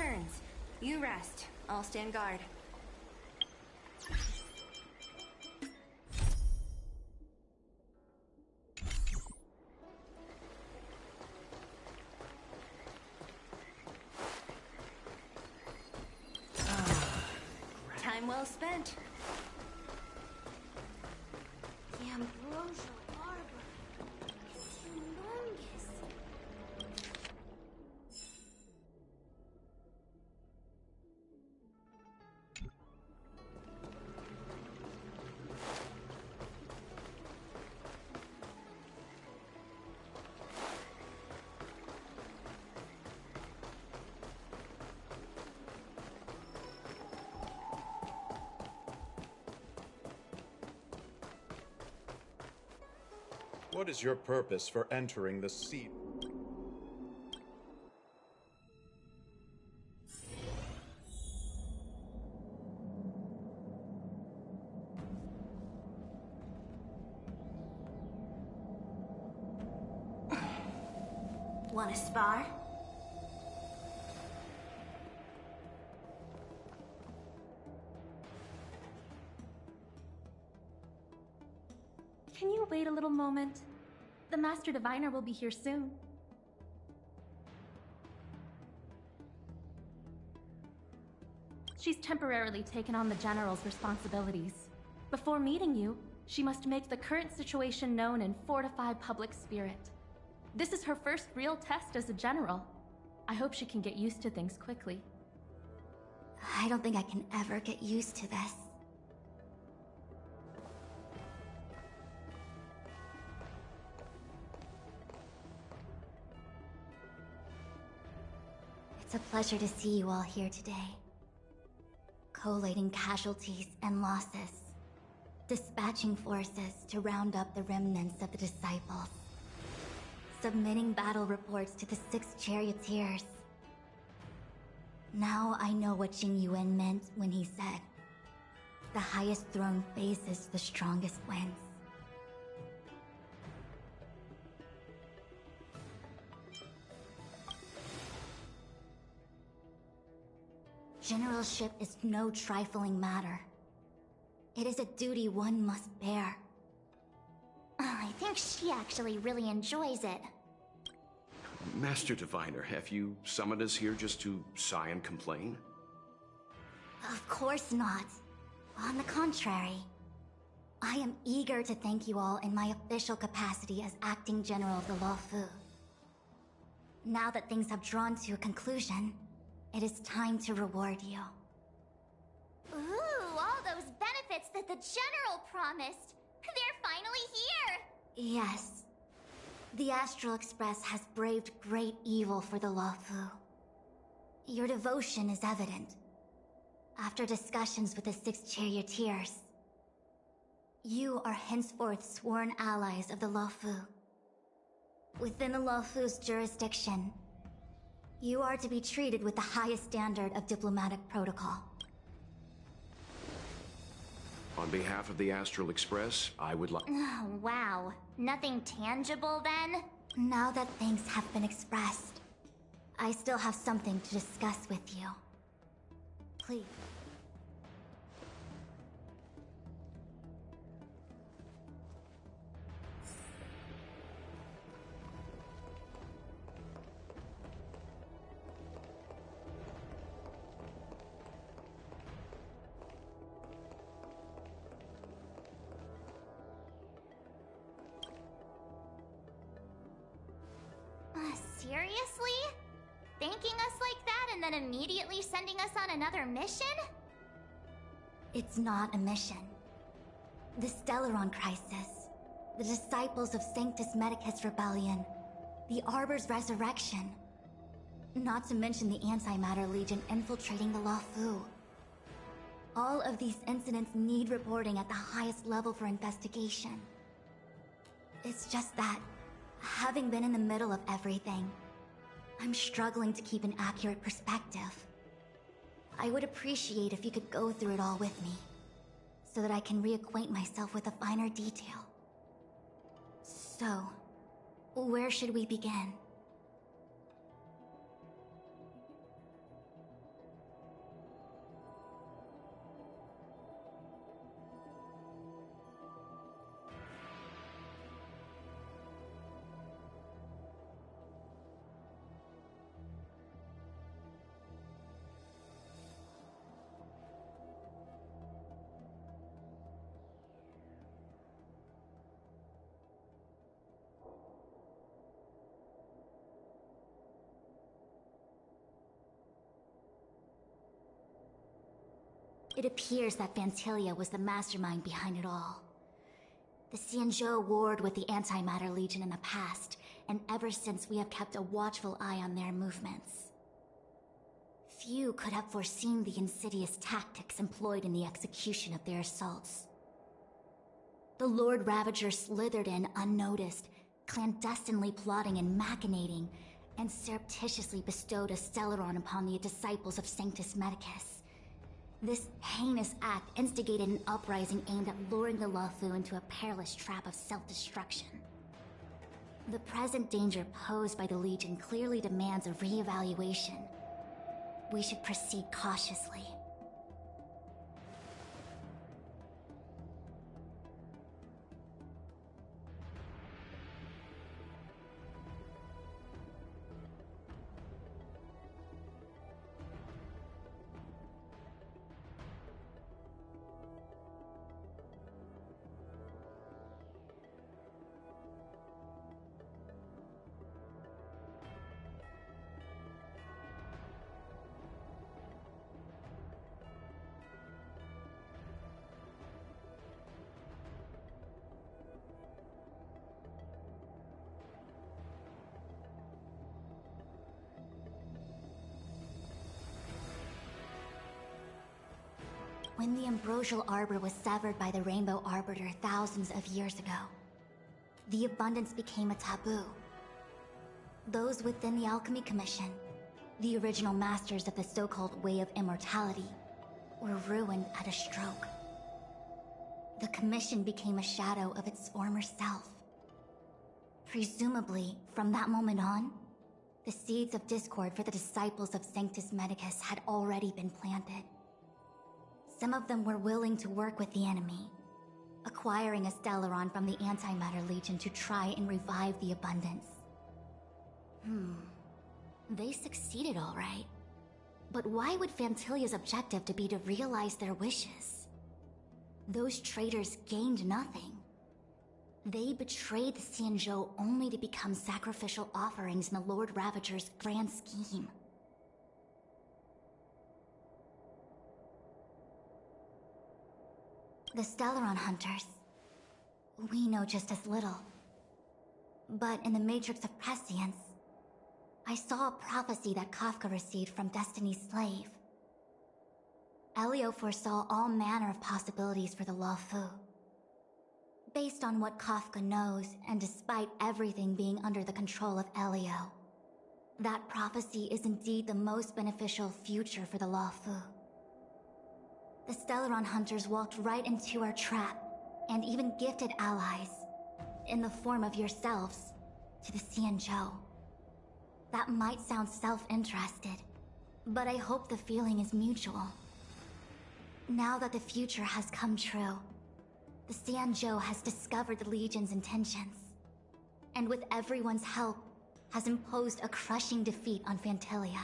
turns. You rest. I'll stand guard. Time well spent. The ambrosial arbor is humongous. What is your purpose for entering the sea? Want to spar? Can you wait a little moment? The Master Diviner will be here soon. She's temporarily taken on the General's responsibilities. Before meeting you, she must make the current situation known and fortify public spirit. This is her first real test as a General. I hope she can get used to things quickly. I don't think I can ever get used to this. It's a pleasure to see you all here today. Collating casualties and losses. Dispatching forces to round up the remnants of the disciples. Submitting battle reports to the 6 charioteers. Now I know what Jing Yuan meant when he said, "The highest throne faces the strongest wins." Generalship is no trifling matter. It is a duty one must bear. I think she actually really enjoys it. Master Diviner, have you summoned us here just to sigh and complain? Of course not. On the contrary, I am eager to thank you all in my official capacity as acting general of the Luofu. Now that things have drawn to a conclusion, it is time to reward you. Ooh, all those benefits that the General promised! They're finally here! Yes. The Astral Express has braved great evil for the Luofu. Your devotion is evident. After discussions with the 6 charioteers, you are henceforth sworn allies of the Luofu. Within the Luofu's jurisdiction, you are to be treated with the highest standard of diplomatic protocol. On behalf of the Astral Express, I would like... Oh, wow. Nothing tangible then? Now that things have been expressed, I still have something to discuss with you. Please. Seriously? Thanking us like that and then immediately sending us on another mission? It's not a mission. The Stellaron Crisis, the Disciples of Sanctus Medicus Rebellion, the Arbor's resurrection. Not to mention the Antimatter Legion infiltrating the Luofu. All of these incidents need reporting at the highest level for investigation. It's just that, having been in the middle of everything, I'm struggling to keep an accurate perspective. I would appreciate if you could go through it all with me, so that I can reacquaint myself with a finer detail. So, where should we begin? It appears that Fantilia was the mastermind behind it all. The Xianzhou warred with the Antimatter Legion in the past, and ever since we have kept a watchful eye on their movements. Few could have foreseen the insidious tactics employed in the execution of their assaults. The Lord Ravager slithered in unnoticed, clandestinely plotting and machinating, and surreptitiously bestowed a Stellaron upon the disciples of Sanctus Medicus. This heinous act instigated an uprising aimed at luring the Luofu into a perilous trap of self-destruction. The present danger posed by the Legion clearly demands a re-evaluation. We should proceed cautiously. When the ambrosial arbor was severed by the Rainbow Arbiter thousands of years ago, the abundance became a taboo. Those within the Alchemy Commission, the original masters of the so-called Way of Immortality, were ruined at a stroke. The Commission became a shadow of its former self. Presumably, from that moment on, the seeds of discord for the disciples of Sanctus Medicus had already been planted. Some of them were willing to work with the enemy, acquiring a Stellaron from the Antimatter Legion to try and revive the abundance. They succeeded all right. But why would Fantilia's objective to be to realize their wishes? Those traitors gained nothing. They betrayed the Xianzhou only to become sacrificial offerings in the Lord Ravager's grand scheme. The Stellaron Hunters. We know just as little. But in the Matrix of Prescience, I saw a prophecy that Kafka received from Destiny's slave. Elio foresaw all manner of possibilities for the Luofu. Based on what Kafka knows, and despite everything being under the control of Elio, that prophecy is indeed the most beneficial future for the Luofu. The Stellaron Hunters walked right into our trap, and even gifted allies, in the form of yourselves, to the Xianzhou. That might sound self-interested, but I hope the feeling is mutual. Now that the future has come true, the Xianzhou has discovered the Legion's intentions, and with everyone's help, has imposed a crushing defeat on Fantilia.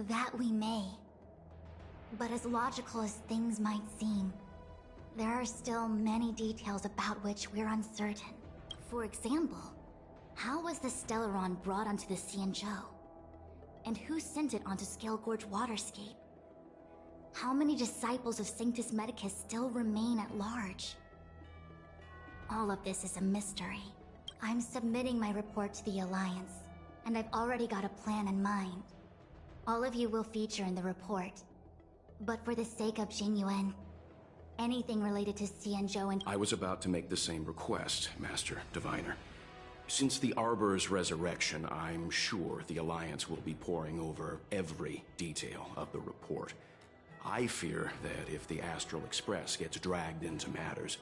That we may. But as logical as things might seem, there are still many details about which we're uncertain. For example, how was the Stellaron brought onto the Xianzhou? And who sent it onto Scale Gorge Waterscape? How many disciples of Sanctus Medicus still remain at large? All of this is a mystery. I'm submitting my report to the Alliance, and I've already got a plan in mind. All of you will feature in the report. But for the sake of Jingyuan, anything related to Xianzhou and— I was about to make the same request, Master Diviner. Since the Arbor's resurrection, I'm sure the Alliance will be poring over every detail of the report. I fear that if the Astral Express gets dragged into matters,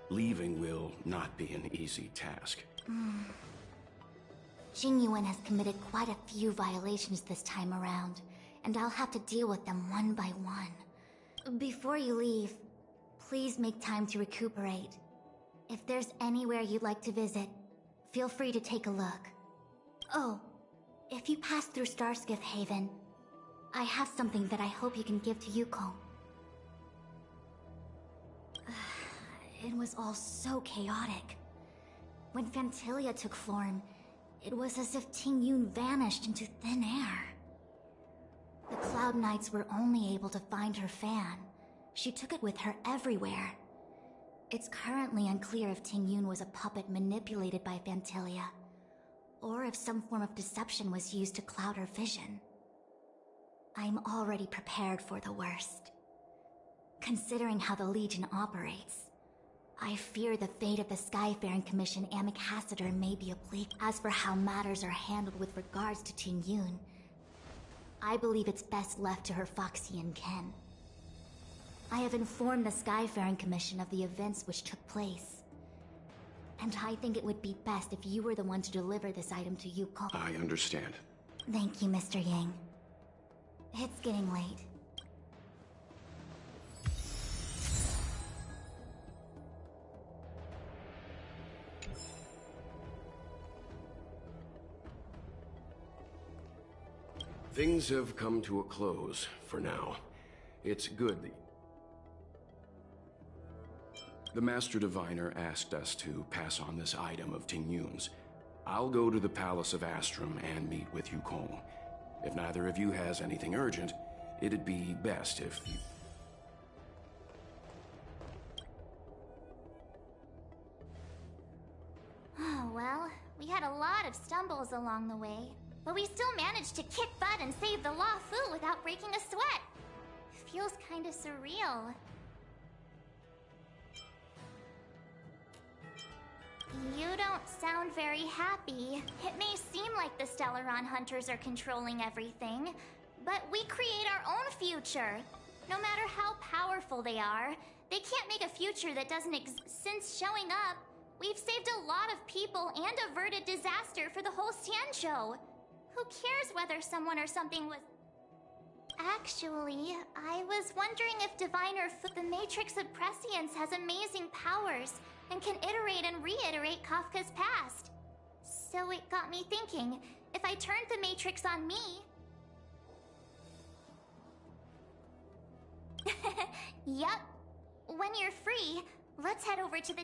leaving will not be an easy task. Jingyuan has committed quite a few violations this time around, and I'll have to deal with them one by one. Before you leave, please make time to recuperate. If there's anywhere you'd like to visit, feel free to take a look. Oh, if you pass through Starskiff Haven, I have something that I hope you can give to Yuko. It was all so chaotic. When Fantilia took form, it was as if Ting Yun vanished into thin air. The Cloud Knights were only able to find her fan. She took it with her everywhere. It's currently unclear if Ting Yun was a puppet manipulated by Phantilia, or if some form of deception was used to cloud her vision. I'm already prepared for the worst. Considering how the Legion operates, I fear the fate of the Skyfaring Commission ambassador may be oblique. As for how matters are handled with regards to Ting Yun, I believe it's best left to her Foxian ken. I have informed the Skyfaring Commission of the events which took place, and I think it would be best if you were the one to deliver this item to Yukon. I understand. Thank you, Mr. Yang. It's getting late. Things have come to a close, for now. It's good that... The Master Diviner asked us to pass on this item of Ting Yun's. I'll go to the Palace of Astrum and meet with Yukong. If neither of you has anything urgent, it'd be best if you... Oh, well, we had a lot of stumbles along the way, but we still managed to kick butt and save the Law Fu without breaking a sweat. Feels kinda surreal. You don't sound very happy. It may seem like the Stellaron Hunters are controlling everything, but we create our own future. No matter how powerful they are, they can't make a future that doesn't exist. Since showing up, we've saved a lot of people and averted disaster for the whole Xianzhou. Who cares whether someone or something was... Actually, I was wondering if Diviner the Matrix of Prescience has amazing powers and can iterate and reiterate Kafka's past. So it got me thinking, if I turned the Matrix on me... Yup. When you're free, let's head over to the...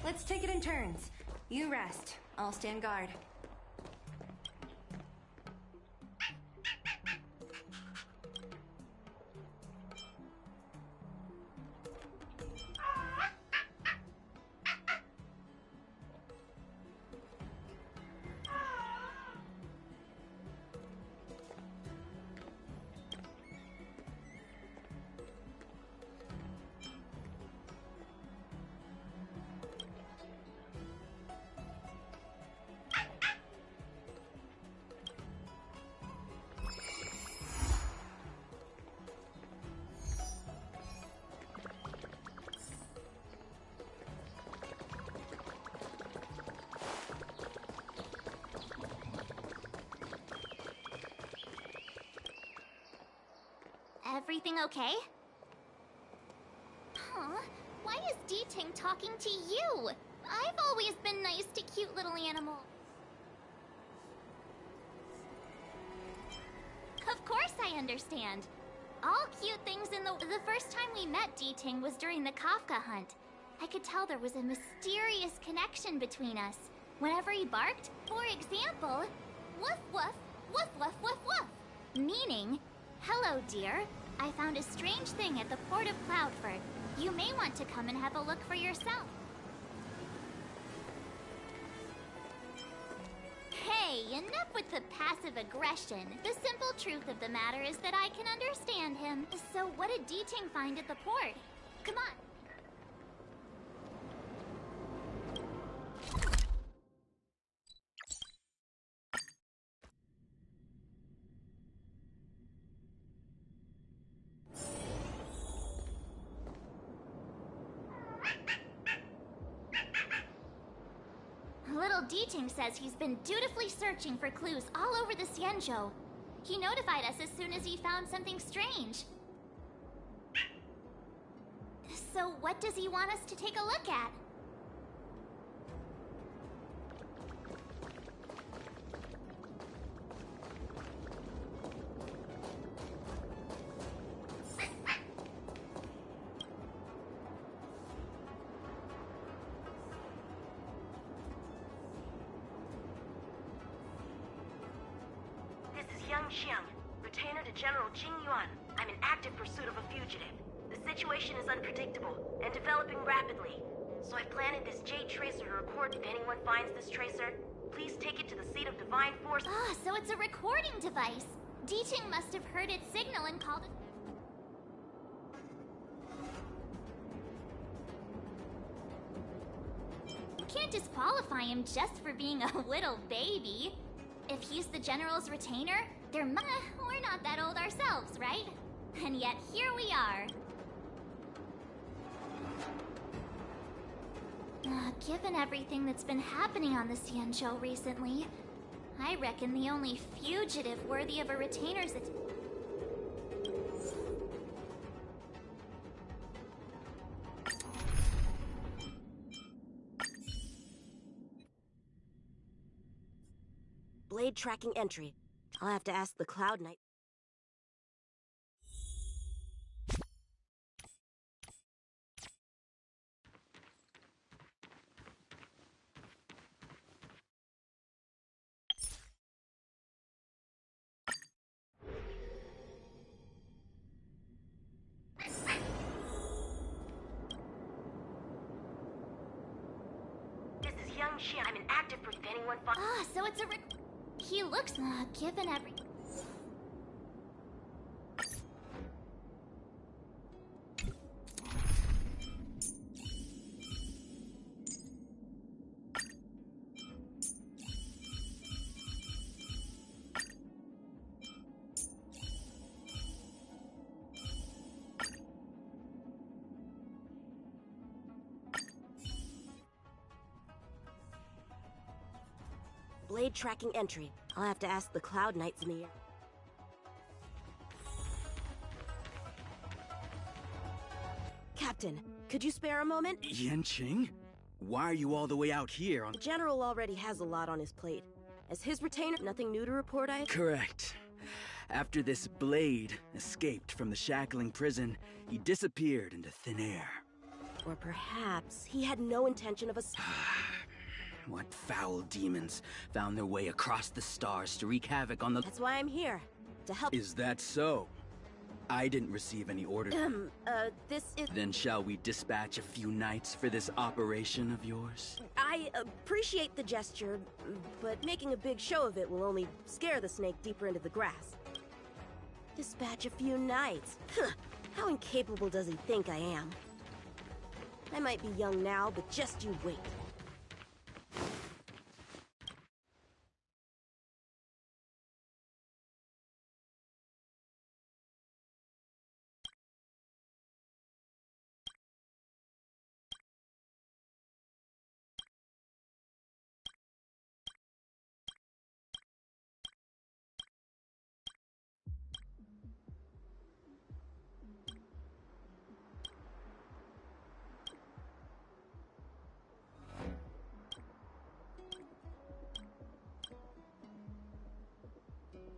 Let's take it in turns. You rest. I'll stand guard. Everything okay? Huh? Why is D-Ting talking to you? I've always been nice to cute little animals. Of course I understand. All cute things in the first time we met D-Ting was during the Kafka hunt. I could tell there was a mysterious connection between us. Whenever he barked, for example, woof woof, woof woof woof woof. Meaning, hello dear, I found a strange thing at the port of Cloudford. You may want to come and have a look for yourself. Hey, enough with the passive aggression. The simple truth of the matter is that I can understand him. So what did D-Ting find at the port? Come on. Little D-Ting says he's been dutifully searching for clues all over the Xianzhou. He notified us as soon as he found something strange. So what does he want us to take a look at? Retainer to General Jing Yuan. I'm in active pursuit of a fugitive. The situation is unpredictable and developing rapidly. So I planted this Jade Tracer to record if anyone finds this tracer. Please take it to the seat of Divine Force. Ah, so it's a recording device. D-Ting must have heard its signal and called it. You can't disqualify him just for being a little baby. If he's the General's retainer, we're not that old ourselves, right? And yet here we are. Given everything that's been happening on the Xianzhou recently, I reckon the only fugitive worthy of a retainer's Blade tracking entry. I'll have to ask the Cloud Knight. This is Young Xian. I'm an active if anyone finds. Ah, so it's a he looks, given every... Blade tracking entry. I'll have to ask the Cloud Knights in the air. Captain, could you spare a moment? Yanqing? Why are you all the way out here on— The General already has a lot on his plate. As his retainer, nothing new to report, Correct. After this Blade escaped from the shackling prison, he disappeared into thin air. Or perhaps he had no intention of a... What foul demons found their way across the stars to wreak havoc on the— That's why I'm here. To help... Is that so? I didn't receive any orders. This is... Then shall we dispatch a few knights for this operation of yours? I appreciate the gesture, but making a big show of it will only scare the snake deeper into the grass. Dispatch a few knights? How incapable does he think I am? I might be young now, but just you wait.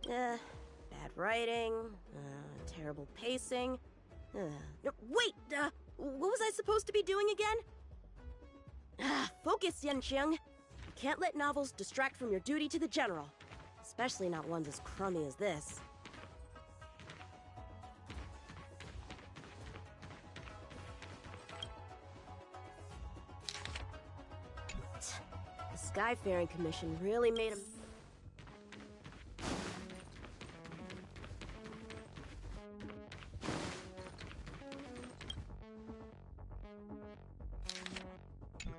Bad writing, Terrible pacing. No, wait! What was I supposed to be doing again? Focus, Yanqing. You can't let novels distract from your duty to the General. Especially not ones as crummy as this. The Skyfaring Commission really made him...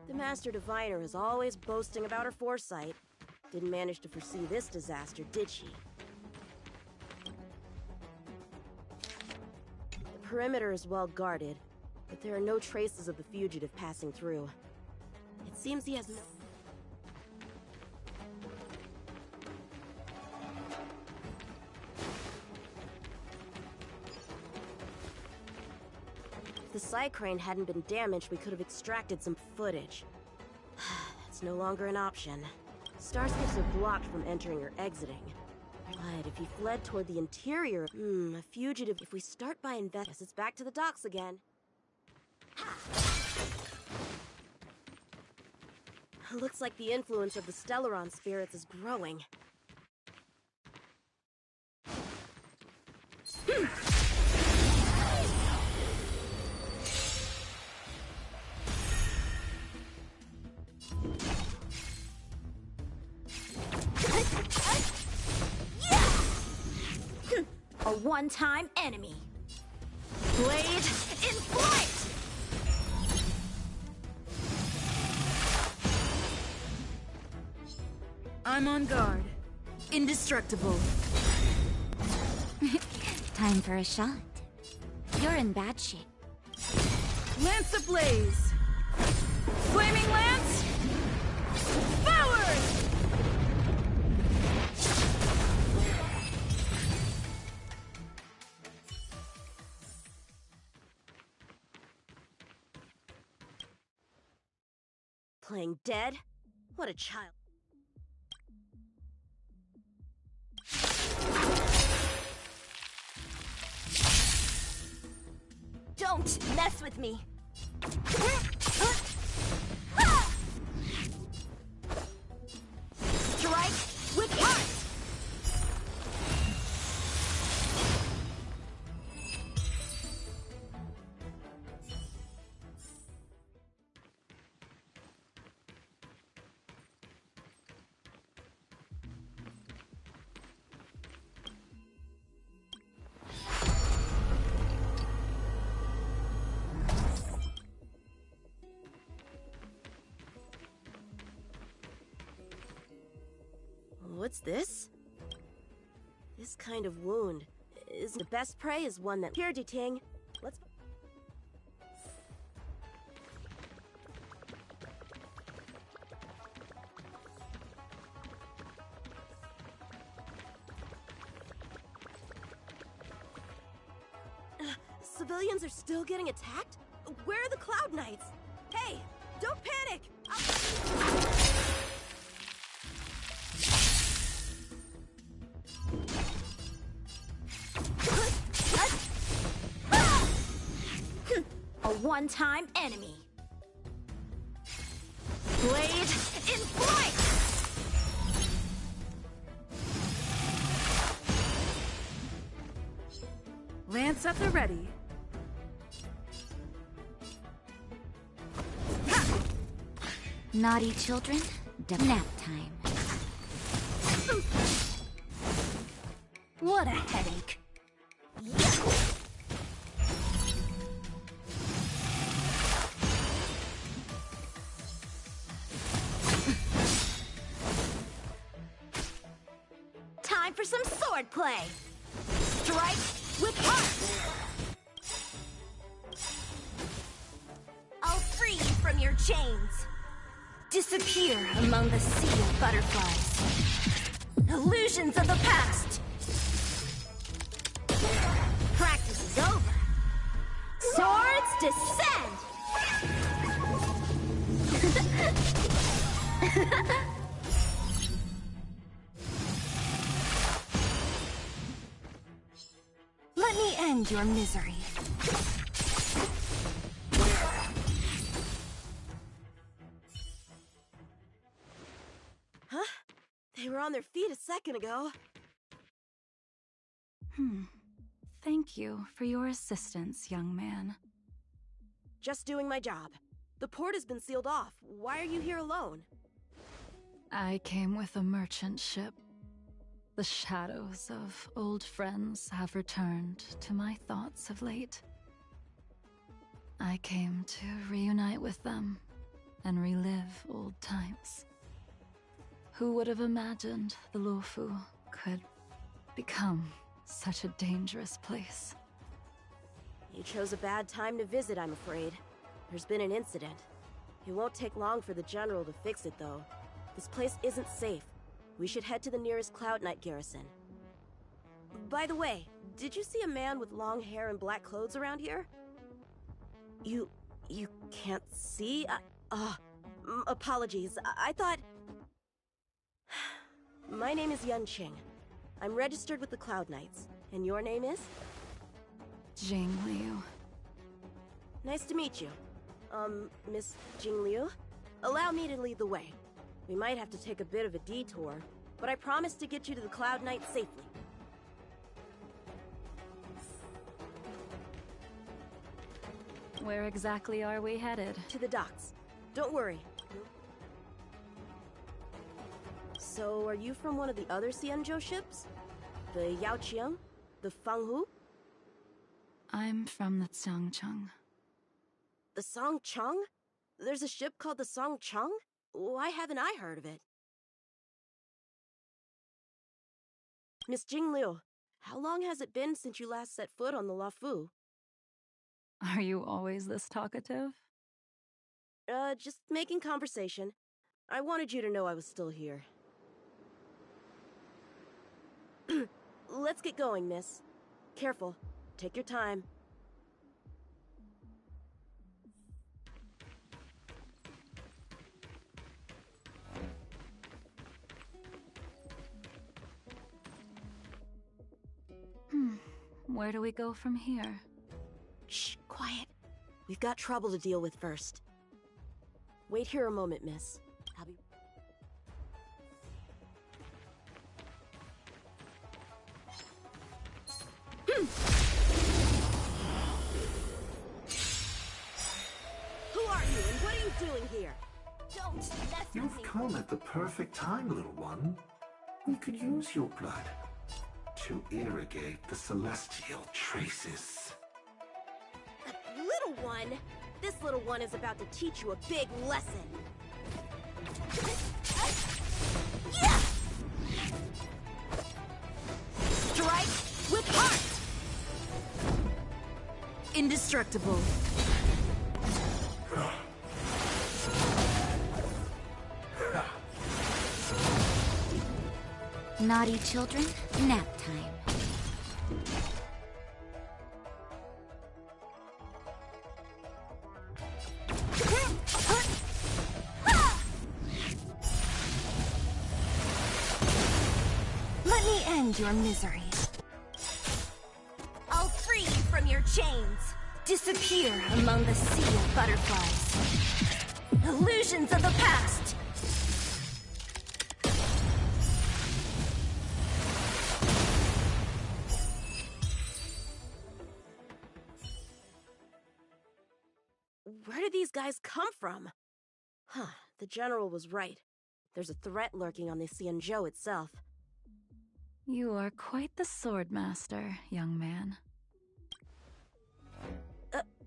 The Master Diviner is always boasting about her foresight. Didn't manage to foresee this disaster, did she? The perimeter is well guarded, but there are no traces of the fugitive passing through. It seems he has no... If the side crane hadn't been damaged, we could have extracted some footage. That's no longer an option. Starscapes are blocked from entering or exiting. But if he fled toward the interior... a fugitive... If we start by investigating... It's back to the docks again. Looks like the influence of the Stellaron spirits is growing. A one-time enemy. Blade in flight! I'm on guard. Indestructible. Time for a shot. You're in bad shape. Lance ablaze! Flaming lance! Forward! Playing dead? What a child. Don't mess with me! Strike with heart! What's this? This kind of wound is the best prey is one that... Here, Ting. Let's... Civilians are still getting attacked? Where are the Cloud Knights? Hey, don't panic! A one-time enemy. Blade in flight! Lance at the ready. Naughty children, nap time. What a headache. Time for some sword play. Strike with heart. I'll free you from your chains. Disappear among the sea of butterflies. Illusions of the past. Practice is over. Swords descend! Let me end your misery. Huh? They were on their feet a second ago. Thank you for your assistance, young man. Just doing my job. The port has been sealed off. Why are you here alone? I came with a merchant ship. The shadows of old friends have returned to my thoughts of late. I came to reunite with them and relive old times. Who would have imagined the Luofu could become such a dangerous place? You chose a bad time to visit, I'm afraid. There's been an incident. It won't take long for the General to fix it, though. This place isn't safe. We should head to the nearest Cloud Knight garrison. By the way, did you see a man with long hair and black clothes around here? You can't see? Apologies. I thought... My name is Yunqing. I'm registered with the Cloud Knights. And your name is? Jing Liu. Nice to meet you. Miss Jing Liu? Allow me to lead the way. We might have to take a bit of a detour, but I promise to get you to the Cloud Knight safely. Where exactly are we headed? To the docks. Don't worry. So, are you from one of the other Xianzhou ships? The Yaoqiang? The Fanghu? I'm from the Xiangcheng. The Songcheng? There's a ship called the Songcheng? Why haven't I heard of it? Miss Jing Liu, how long has it been since you last set foot on the Luofu? Are you always this talkative? Just making conversation. I wanted you to know I was still here. Let's get going, miss. Careful. Take your time. Where do we go from here? Shh, quiet. We've got trouble to deal with first. Wait here a moment, miss. I'll be... Who are you, and what are you doing here? Don't mess with You've me. come at the perfect time, little one. We could use your blood to irrigate the celestial traces. Little one? This little one is about to teach you a big lesson. Yeah! Strike with heart! Indestructible. Naughty children, nap time. Let me end your misery. I'll free you from your chains. Disappear among the sea of butterflies. Illusions of the past. Where did these guys come from? Huh, the General was right. There's a threat lurking on the Xianzhou itself. You are quite the sword master, young man.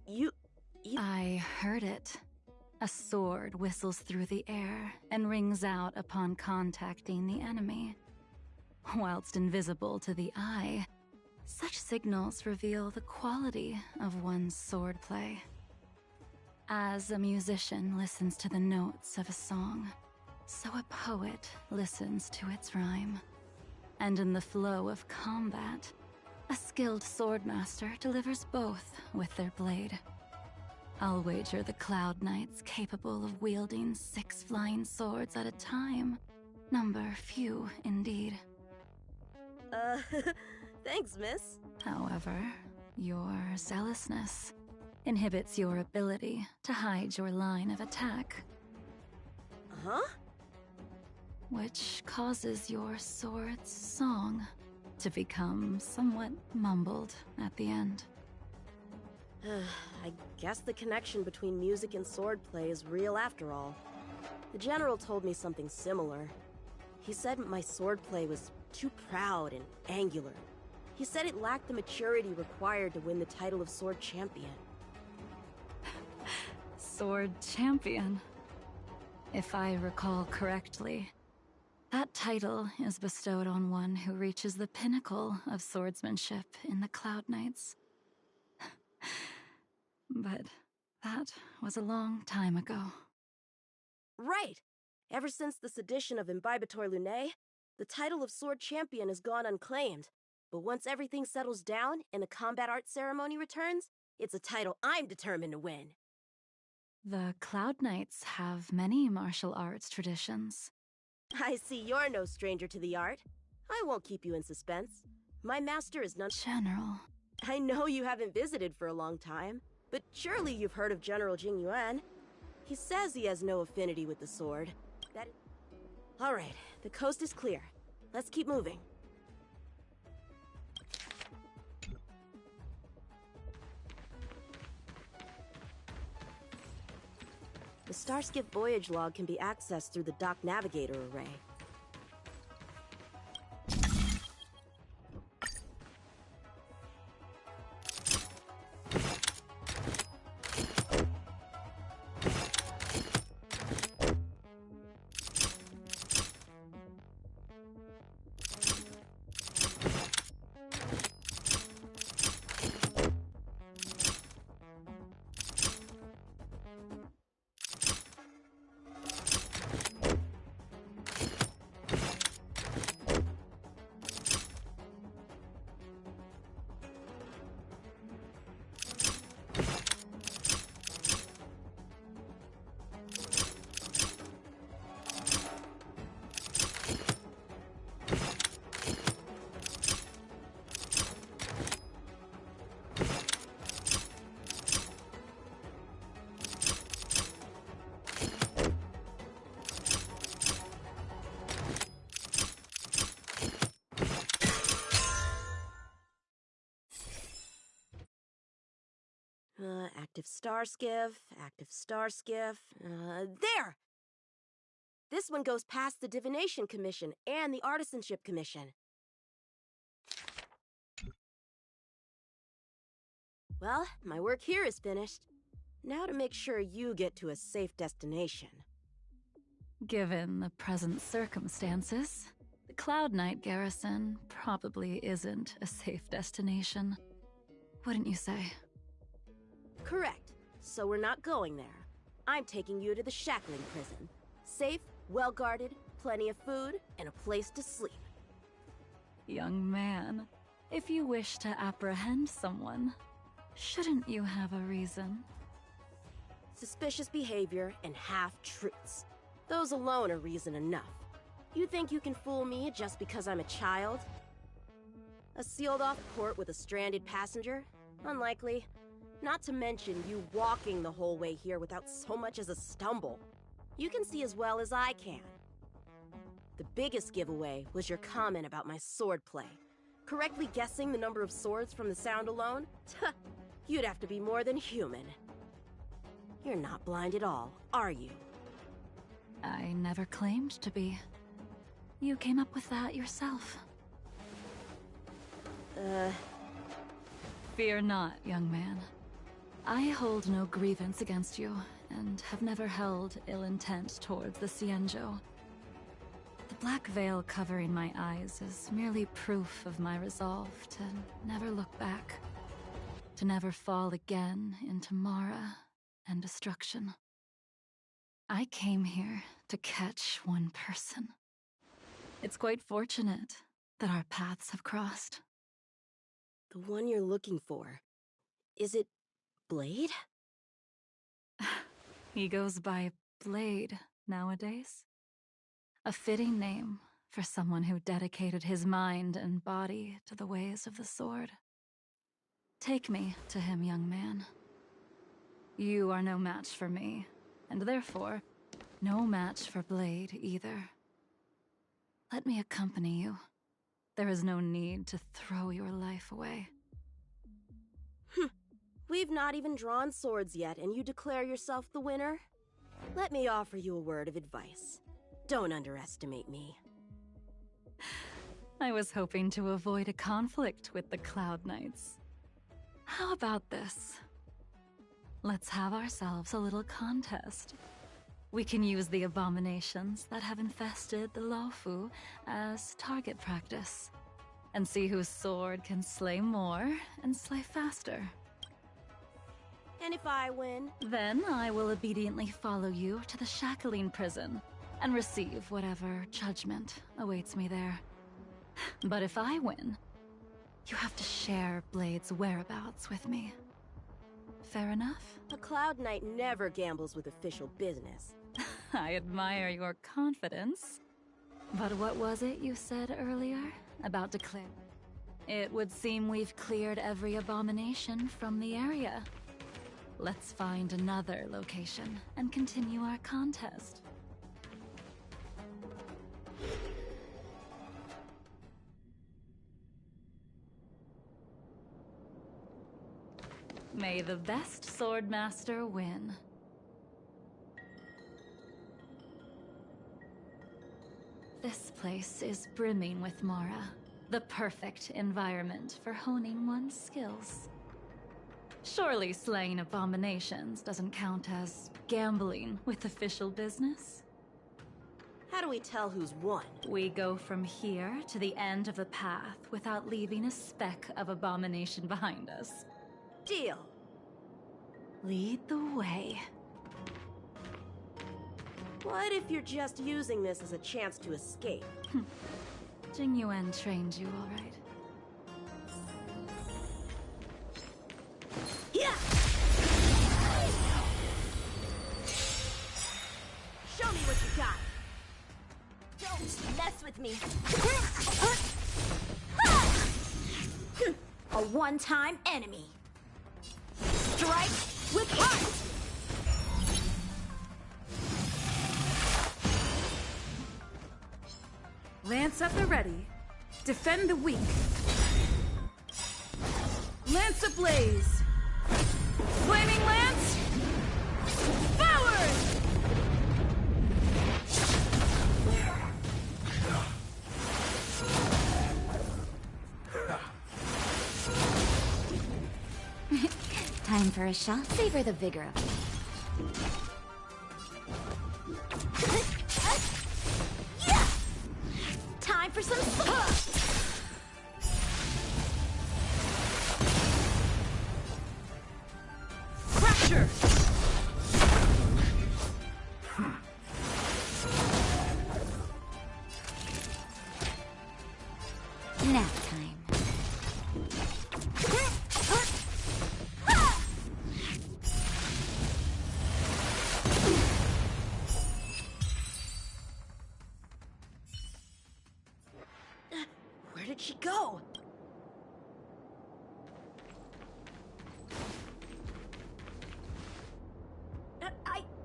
You... I heard it. A sword whistles through the air and rings out upon contacting the enemy. Whilst invisible to the eye, such signals reveal the quality of one's swordplay. As a musician listens to the notes of a song, so a poet listens to its rhyme. And in the flow of combat, a skilled swordmaster delivers both with their blade. I'll wager the Cloud Knights capable of wielding 6 flying swords at a time. Number few, indeed. Thanks, miss. However, Your zealousness inhibits your ability to hide your line of attack. Huh? Which causes your sword's song to become somewhat mumbled at the end. I guess the connection between music and swordplay is real after all. The general told me something similar. He said my swordplay was too proud and angular. He said it lacked the maturity required to win the title of Sword Champion. Sword Champion. If I recall correctly, that title is bestowed on one who reaches the pinnacle of swordsmanship in the Cloud Knights. But that was a long time ago. Right! Ever since the sedition of Imbibitor Lunae, the title of Sword Champion has gone unclaimed. But once everything settles down and the combat art ceremony returns, it's a title I'm determined to win. The Cloud Knights have many martial arts traditions. I see you're no stranger to the art. I won't keep you in suspense. My master is none— General. I know you haven't visited for a long time, but surely you've heard of General Jing Yuan. He says he has no affinity with the sword. All right, the coast is clear. Let's keep moving. The Starskiff voyage log can be accessed through the dock navigator array. Active Starskiff, there! This one goes past the Divination Commission and the Artisanship Commission. Well, my work here is finished. Now to make sure you get to a safe destination. Given the present circumstances, the Cloud Knight garrison probably isn't a safe destination. Wouldn't you say? Correct. So we're not going there. I'm taking you to the Shackling Prison. Safe, well-guarded, plenty of food, and a place to sleep. Young man, if you wish to apprehend someone, shouldn't you have a reason? Suspicious behavior and half-truths. Those alone are reason enough. You think you can fool me just because I'm a child? A sealed-off port with a stranded passenger? Unlikely. Not to mention you walking the whole way here without so much as a stumble. You can see as well as I can. The biggest giveaway was your comment about my swordplay. Correctly guessing the number of swords from the sound alone? You'd have to be more than human. You're not blind at all, are you? I never claimed to be. You came up with that yourself. Fear not, young man. I hold no grievance against you, and have never held ill intent towards the Xianzhou. The black veil covering my eyes is merely proof of my resolve to never look back. To never fall again into Mara and destruction. I came here to catch one person. It's quite fortunate that our paths have crossed. The one you're looking for. Is it Blade? He goes by Blade nowadays. A fitting name for someone who dedicated his mind and body to the ways of the sword. Take me to him, young man. You are no match for me, and therefore, no match for Blade either. Let me accompany you. There is no need to throw your life away. We've not even drawn swords yet, and you declare yourself the winner? Let me offer you a word of advice. Don't underestimate me. I was hoping to avoid a conflict with the Cloud Knights. How about this? Let's have ourselves a little contest. We can use the abominations that have infested the Luofu as target practice, and see whose sword can slay more and slay faster. And if I win? Then I will obediently follow you to the Shackling prison and receive whatever judgment awaits me there. But if I win, you have to share Blade's whereabouts with me. Fair enough? A Cloud Knight never gambles with official business. I admire your confidence. But what was it you said earlier about declaring? It would seem we've cleared every abomination from the area. Let's find another location and continue our contest. May the best swordmaster win. This place is brimming with Mara, the perfect environment for honing one's skills. Surely slaying abominations doesn't count as gambling with official business? How do we tell who's won? We go from here to the end of the path without leaving a speck of abomination behind us. Deal. Lead the way. What if you're just using this as a chance to escape? Jing Yuan trained you, all right. Yeah! Show me what you got! Don't mess with me! A one-time enemy! Strike with heart! Lance at the ready. Defend the weak. Lance ablaze. Flaming lance. Forward! Time for a shot. Savor the vigor of it. Time for some Fracture! Nap time. Where did she go?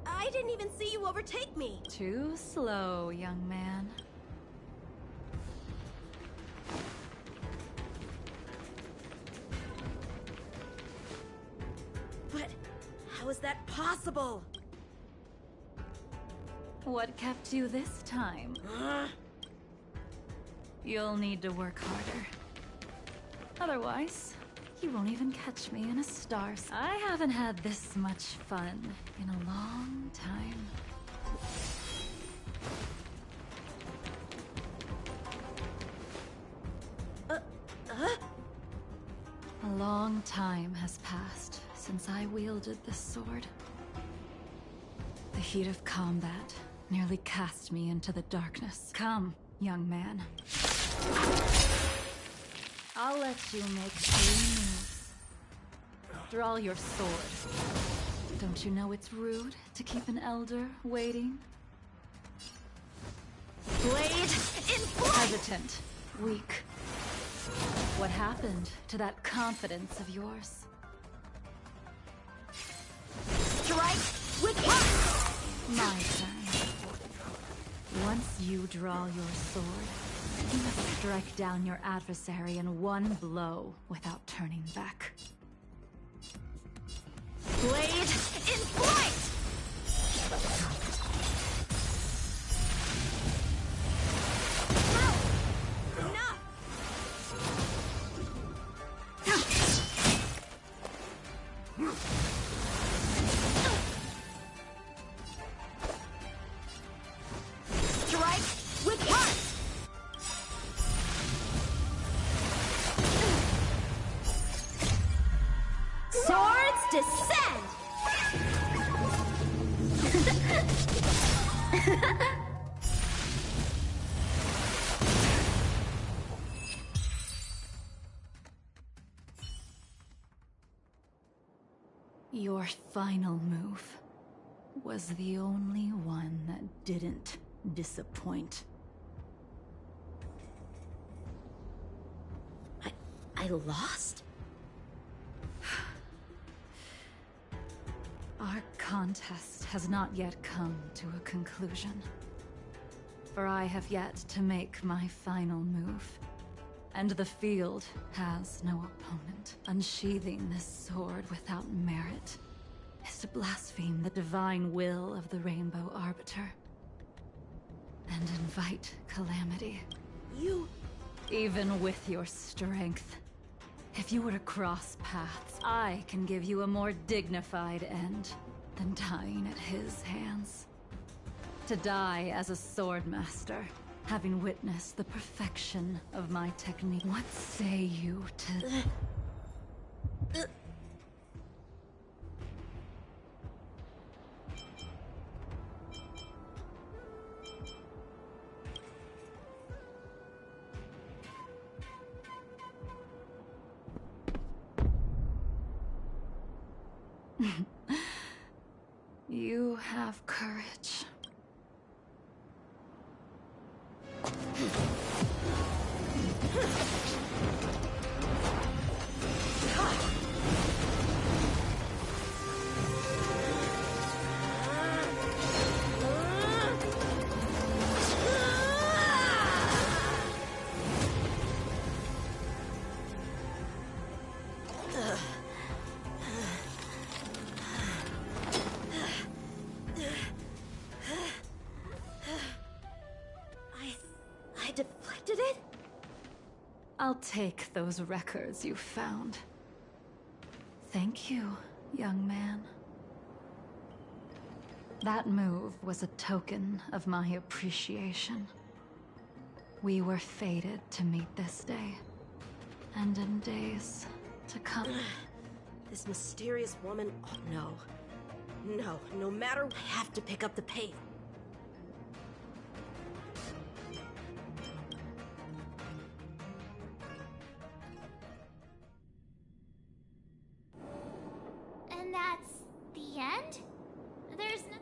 I didn't even see you overtake me. Too slow, young man. But how is that possible? What kept you this time? You'll need to work harder. Otherwise, you won't even catch me in a star. I haven't had this much fun in a long time. A long time has passed since I wielded this sword. The heat of combat nearly cast me into the darkness. Come, young man. I'll let you make 3 moves. Draw your sword. Don't you know it's rude to keep an elder waiting? blade in flight! Hesitant. Weak. What happened to that confidence of yours? Strike with heart! My turn. Once you draw your sword, you must strike down your adversary in one blow without turning back. Blade in flight! Swords descend! Your final move was the only one that didn't disappoint. I lost? Our contest has not yet come to a conclusion. For I have yet to make my final move. And the field has no opponent. Unsheathing this sword without merit is to blaspheme the divine will of the Rainbow Arbiter. And invite calamity. You... Even with your strength, if you were to cross paths, I can give you a more dignified end than dying at his hands. To die as a swordmaster, having witnessed the perfection of my technique. What say you to... You have courage. I deflected it? I'll take those records you found. Thank you, young man. That move was a token of my appreciation. We were fated to meet this day, and in days to come. This mysterious woman... Oh, no. No, no matter... I have to pick up the pace. And that's the end? There's no...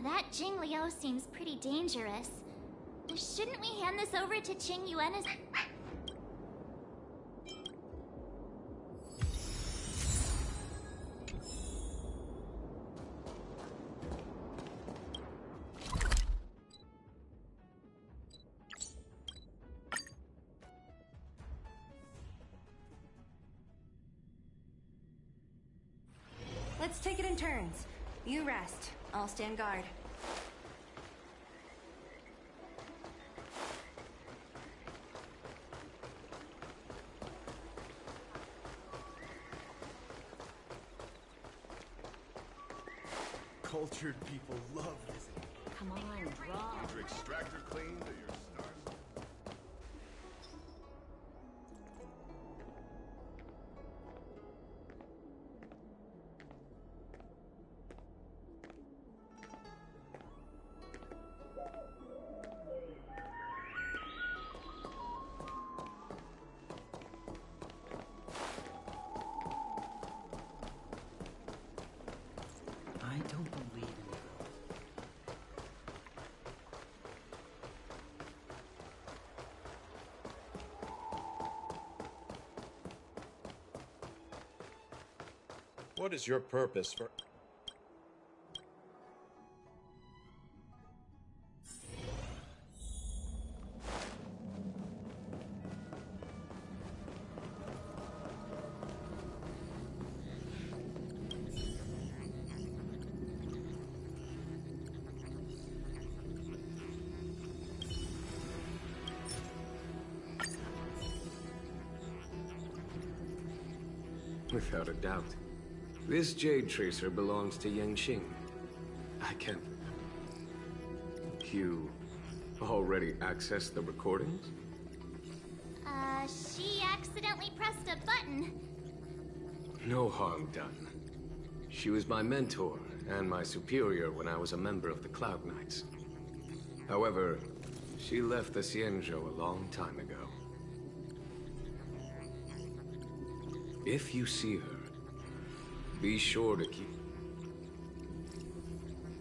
That Jing Liu seems pretty dangerous. Shouldn't we hand this over to Qing Yuan as... Let's take it in turns. You rest. I'll stand guard. Cultured people love visiting. Come on, draw. Get your extractor cleaned or your stars. I don't believe in What is your purpose for... Without a doubt. This Jade Tracer belongs to Yangqing. I can... You already accessed the recordings? She accidentally pressed a button. No harm done. She was my mentor and my superior when I was a member of the Cloud Knights. However, she left the Xianzhou a long time ago. If you see her, be sure to keep...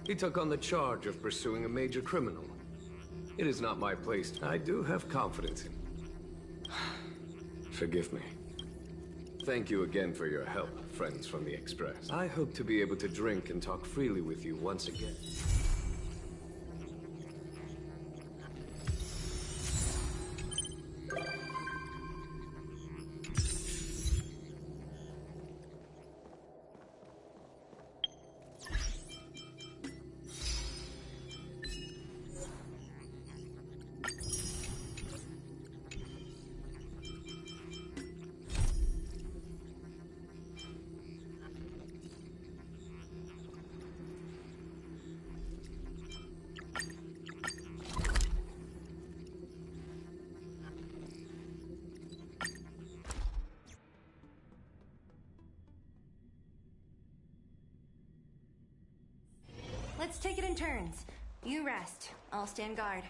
He took on the charge of pursuing a major criminal. It is not my place. I do have confidence in... Forgive me. Thank you again for your help, friends from the Express. I hope to be able to drink and talk freely with you once again. Let's take it in turns. You rest. I'll stand guard.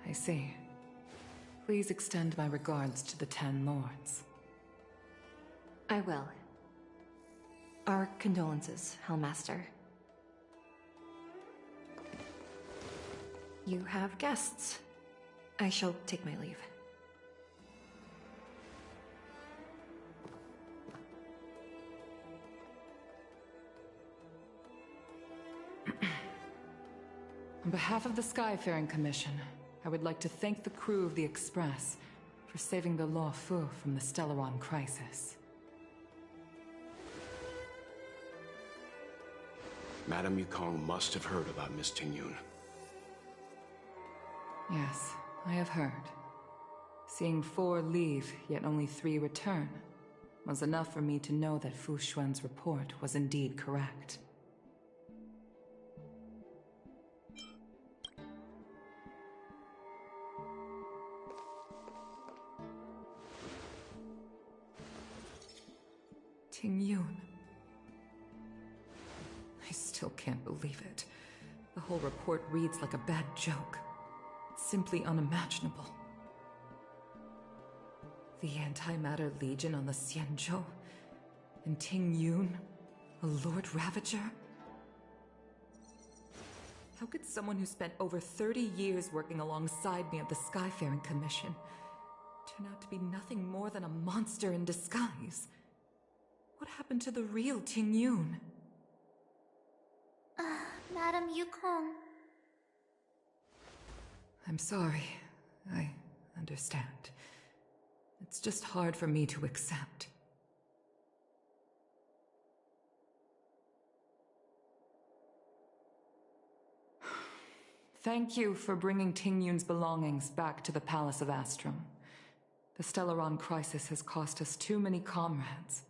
I see. Please extend my regards to the 10 Lords. I will. Our condolences, Hellmaster. You have guests. I shall take my leave. On behalf of the Skyfaring Commission, I would like to thank the crew of the Express for saving the Law Fu from the Stellaron crisis. Madame Yukong must have heard about Miss Tingyun. Yes, I have heard. Seeing 4 leave, yet only 3 return, was enough for me to know that Fu Xuan's report was indeed correct. Tingyun. I still can't believe it. The whole report reads like a bad joke. Simply unimaginable. The Antimatter Legion on the Xianzhou, and Tingyun, a Lord Ravager? How could someone who spent over 30 years working alongside me at the Skyfaring Commission turn out to be nothing more than a monster in disguise? What happened to the real Tingyun? Madame Yukong. I'm sorry. I understand. It's just hard for me to accept. Thank you for bringing Tingyun's belongings back to the Palace of Astrum. The Stellaron crisis has cost us too many comrades.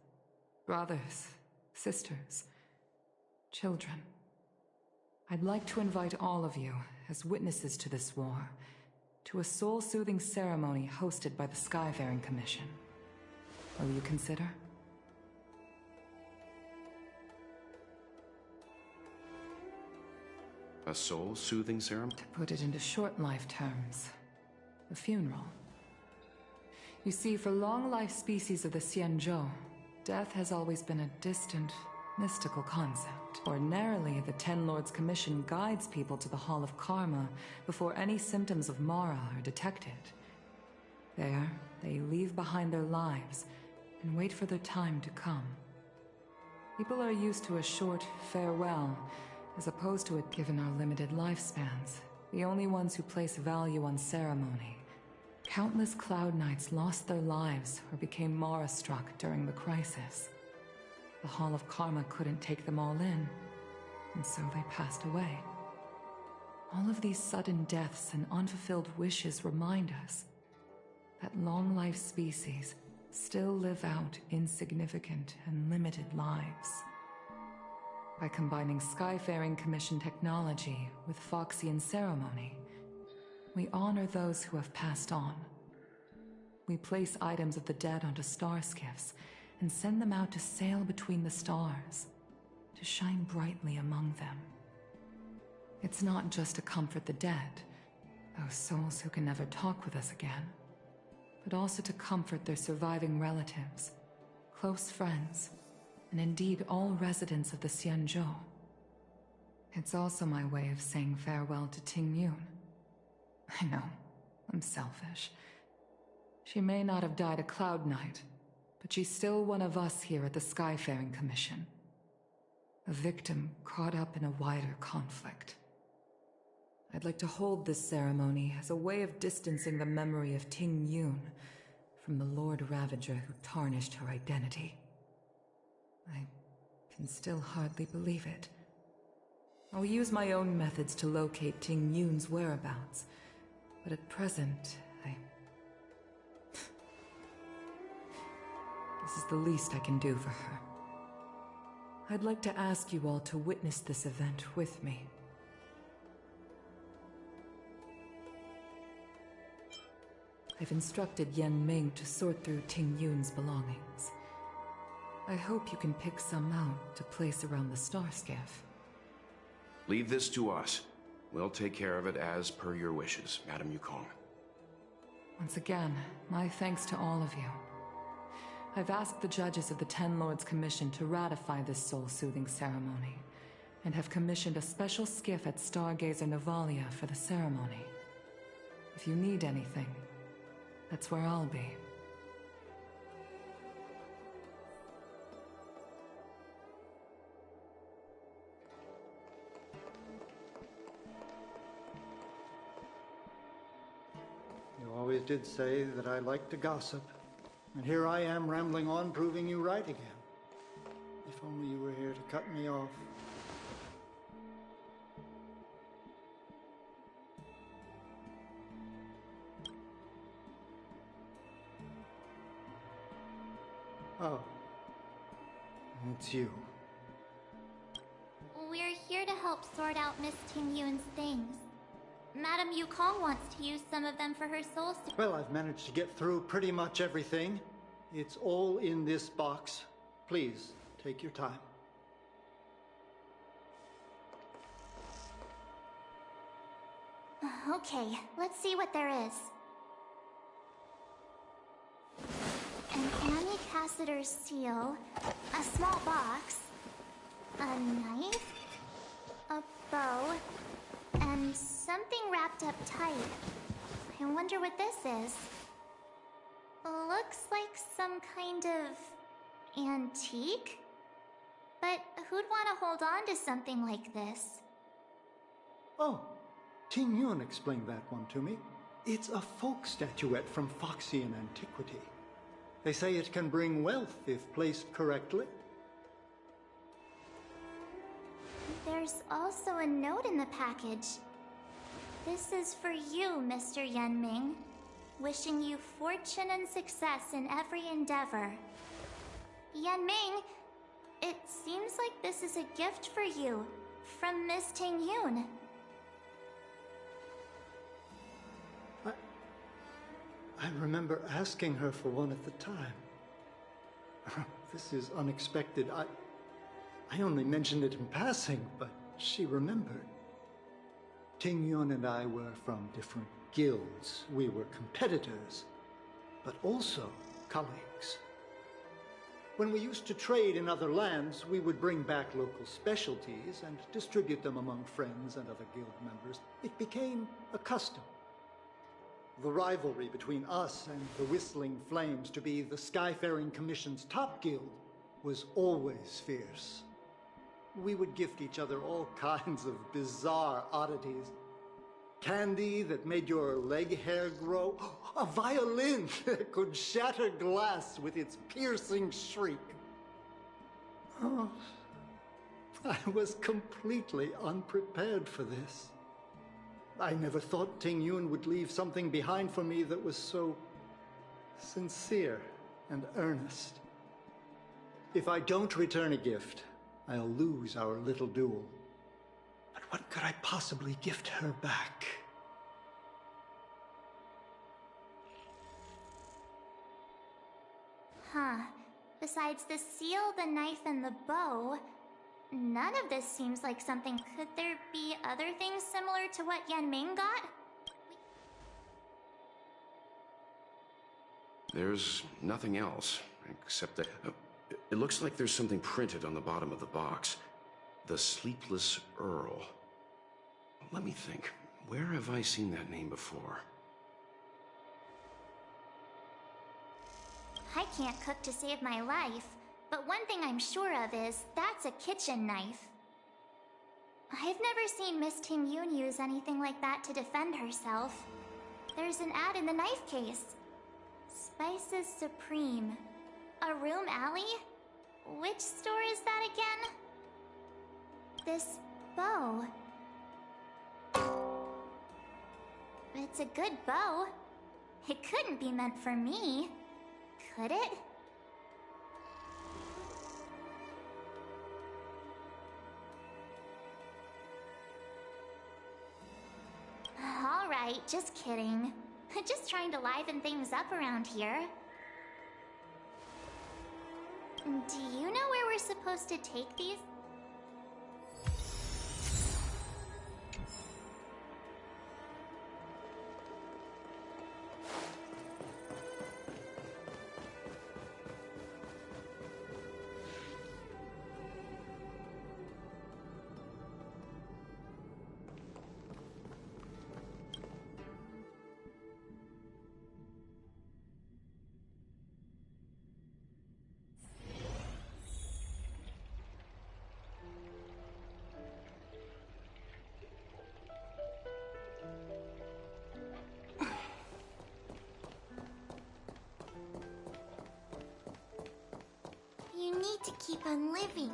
Brothers, sisters, children. I'd like to invite all of you, as witnesses to this war, to a soul-soothing ceremony hosted by the Skyfaring Commission. Will you consider? A soul-soothing ceremony? To put it into short life terms, the funeral. You see, for long-life species of the Xianzhou, death has always been a distant, mystical concept. Ordinarily, the Ten Lords Commission guides people to the Hall of Karma before any symptoms of Mara are detected. There, they leave behind their lives and wait for their time to come. People are used to a short farewell, as opposed to it given our limited lifespans, the only ones who place value on ceremony. Countless Cloud Knights lost their lives or became Mara-struck during the crisis. The Hall of Karma couldn't take them all in, and so they passed away. All of these sudden deaths and unfulfilled wishes remind us that long-life species still live out insignificant and limited lives. By combining Skyfaring Commission technology with Foxian ceremony, we honor those who have passed on. We place items of the dead onto star skiffs and send them out to sail between the stars, to shine brightly among them. It's not just to comfort the dead, those souls who can never talk with us again, but also to comfort their surviving relatives, close friends, and indeed all residents of the Xianzhou. It's also my way of saying farewell to Ting Yun. I know, I'm selfish. She may not have died a Cloud Knight, but she's still one of us here at the Skyfaring Commission. A victim caught up in a wider conflict. I'd like to hold this ceremony as a way of distancing the memory of Ting Yun from the Lord Ravager who tarnished her identity. I can still hardly believe it. I'll use my own methods to locate Ting Yun's whereabouts, but at present, this is the least I can do for her. I'd like to ask you all to witness this event with me. I've instructed Yan Ming to sort through Ting Yun's belongings. I hope you can pick some out to place around the star skiff. Leave this to us. We'll take care of it as per your wishes, Madame Yukong. Once again, my thanks to all of you. I've asked the judges of the Ten Lords Commission to ratify this soul-soothing ceremony, and have commissioned a special skiff at Stargazer Navalia for the ceremony. If you need anything, that's where I'll be. You always did say that I like to gossip. And here I am rambling on, proving you right again. If only you were here to cut me off. Oh. It's you. We're here to help sort out Miss Ting Yun's things. Madame Yukong wants to use some of them for her soul. Well, I've managed to get through pretty much everything. It's all in this box. Please, take your time. Okay, let's see what there is. An Annie Cassiter's seal, a small box, a knife, a bow, and something wrapped up tight. I wonder what this is. Looks like some kind of antique? But who'd want to hold on to something like this? Oh, Ting Yun explained that one to me. It's a folk statuette from Foxian antiquity. They say it can bring wealth if placed correctly. There's also a note in the package. This is for you, Mr. Yan Ming. Wishing you fortune and success in every endeavor. Yan Ming, it seems like this is a gift for you, from Miss Ting Yun. I remember asking her for one at the time. This is unexpected. I only mentioned it in passing, but she remembered. Ting Yun and I were from different guilds. We were competitors, but also colleagues. When we used to trade in other lands, we would bring back local specialties and distribute them among friends and other guild members. It became a custom. The rivalry between us and the Whistling Flames, to be the Skyfaring Commission's top guild, was always fierce. We would gift each other all kinds of bizarre oddities. Candy that made your leg hair grow. A violin that could shatter glass with its piercing shriek. Oh, I was completely unprepared for this. I never thought Ting Yun would leave something behind for me that was so sincere and earnest. If I don't return a gift, I'll lose our little duel. But what could I possibly gift her back? Huh. Besides the seal, the knife, and the bow, none of this seems like something. Could there be other things similar to what Yan Ming got? There's nothing else, except that... it looks like there's something printed on the bottom of the box. The Sleepless Earl. Let me think. Where have I seen that name before? I can't cook to save my life, but one thing I'm sure of is that's a kitchen knife. I've never seen Miss Ting Yun use anything like that to defend herself. There's an ad in the knife case. Spices Supreme. A room alley? Which store is that again? This bow. It's a good bow. It couldn't be meant for me, could it? All right, just kidding. Just trying to liven things up around here. Do you know where we're supposed to take these? You need to keep on living.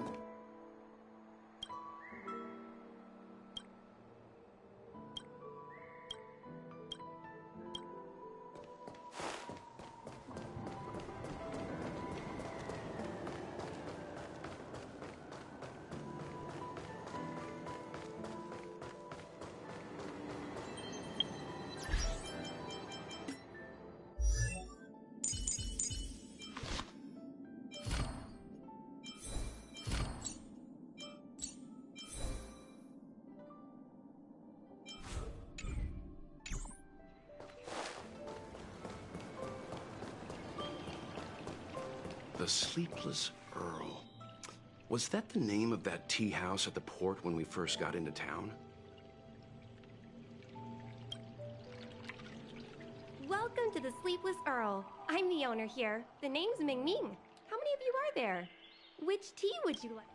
The Sleepless Earl. Was that the name of that tea house at the port when we first got into town? Welcome to the Sleepless Earl. I'm the owner here. The name's Ming Ming. How many of you are there? Which tea would you like?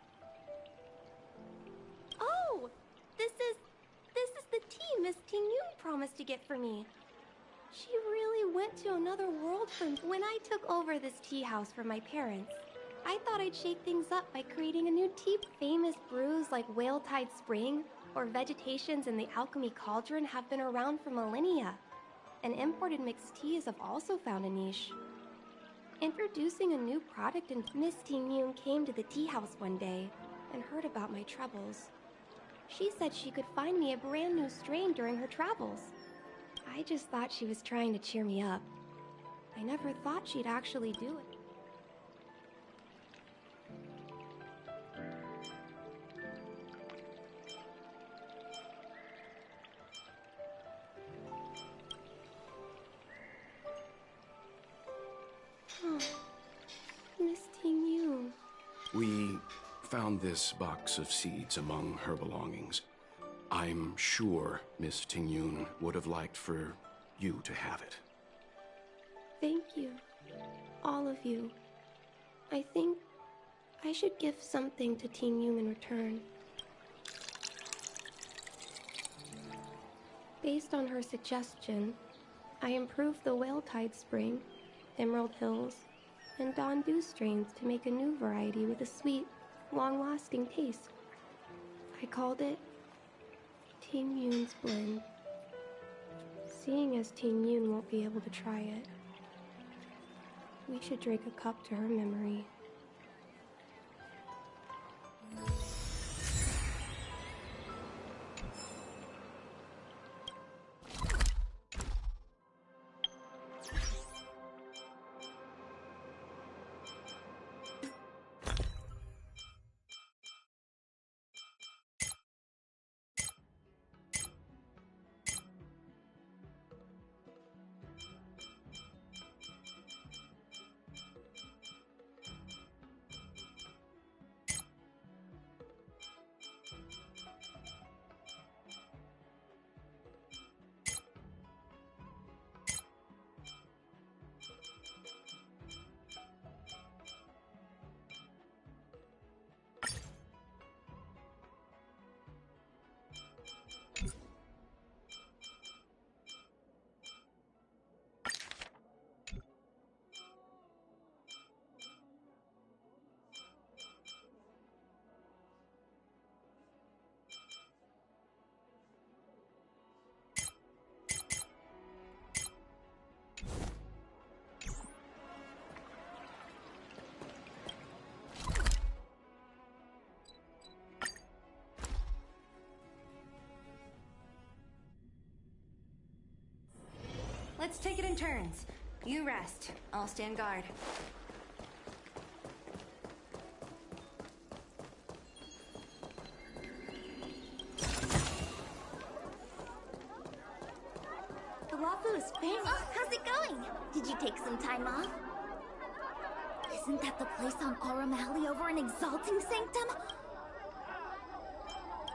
Oh, this is the tea Miss Ting Yun promised to get for me. She really went to another world for me. When I took over this tea house for my parents, I thought I'd shake things up by creating a new tea. Famous brews like Whale Tide Spring or Vegetations in the Alchemy Cauldron have been around for millennia, and imported mixed teas have also found a niche. Introducing a new product, and Miss Ting Yun came to the tea house one day and heard about my troubles. She said she could find me a brand new strain during her travels. I just thought she was trying to cheer me up. I never thought she'd actually do it. Oh, Miss Ting Yu. We found this box of seeds among her belongings. I'm sure Miss Tingyun would have liked for you to have it. Thank you. All of you. I think I should give something to Ting Yu in return. Based on her suggestion, I improved the Whale Tide Spring, Emerald Hills, and Dawn Dew strains to make a new variety with a sweet, long-lasting taste. I called it Ting Yun's Blend. Seeing as Ting Yun won't be able to try it, we should drink a cup to her memory. Let's take it in turns. You rest. I'll stand guard. The Wafu is famous. Oh, how's it going? Did you take some time off? Isn't that the place on Aurum over in Exalting Sanctum?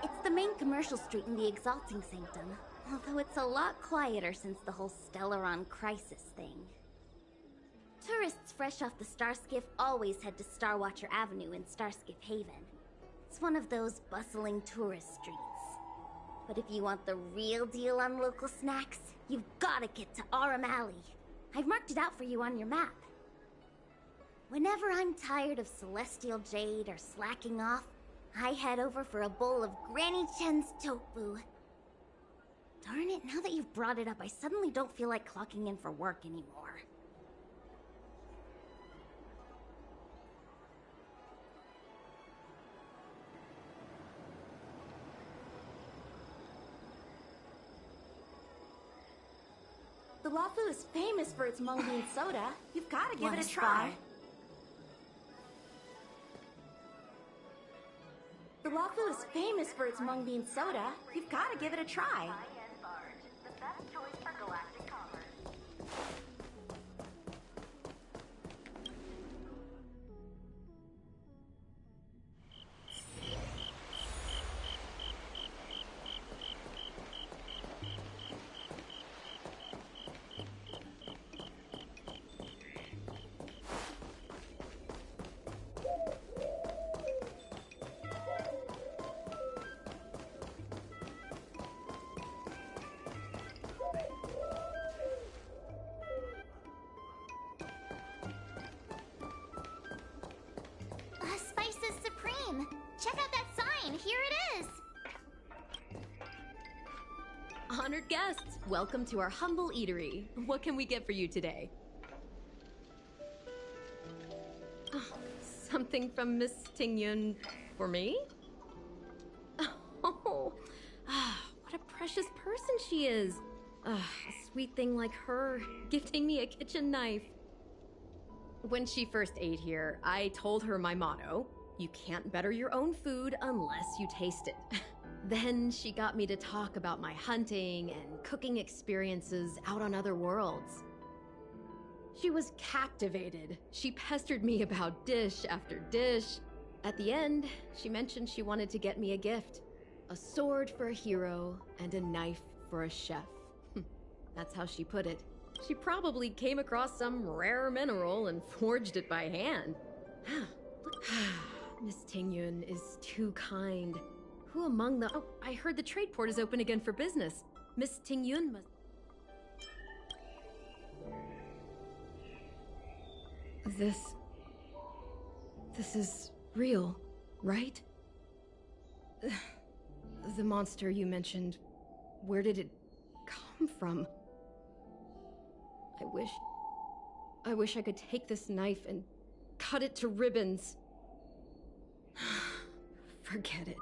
It's the main commercial street in the Exalting Sanctum, although it's a lot quieter since the whole Stellaron crisis thing. Tourists fresh off the Starskiff always head to Starwatcher Avenue in Starskiff Haven. It's one of those bustling tourist streets. But if you want the real deal on local snacks, you've gotta get to Aurum Alley. I've marked it out for you on your map. Whenever I'm tired of Celestial Jade or slacking off, I head over for a bowl of Granny Chen's tofu. Darn it, now that you've brought it up, I suddenly don't feel like clocking in for work anymore. The Wafu is famous for its mung bean soda. You've gotta give it a try. The Wafu is famous for its mung bean soda. You've gotta give it a try. Spices Supreme! Check out that sign! Here it is! Honored guests, welcome to our humble eatery. What can we get for you today? Oh, something from Miss Tingyun for me? Oh, what a precious person she is. A sweet thing like her, gifting me a kitchen knife. When she first ate here, I told her my motto: you can't better your own food unless you taste it. Then she got me to talk about my hunting and cooking experiences out on other worlds. She was captivated. She pestered me about dish after dish. At the end, she mentioned she wanted to get me a gift. A sword for a hero and a knife for a chef. That's how she put it. She probably came across some rare mineral and forged it by hand. Miss Tingyun is too kind. Who among the... Oh, I heard the trade port is open again for business. Miss Tingyun must... This is real, right? The monster you mentioned, where did it come from? I wish I could take this knife and cut it to ribbons. Forget it.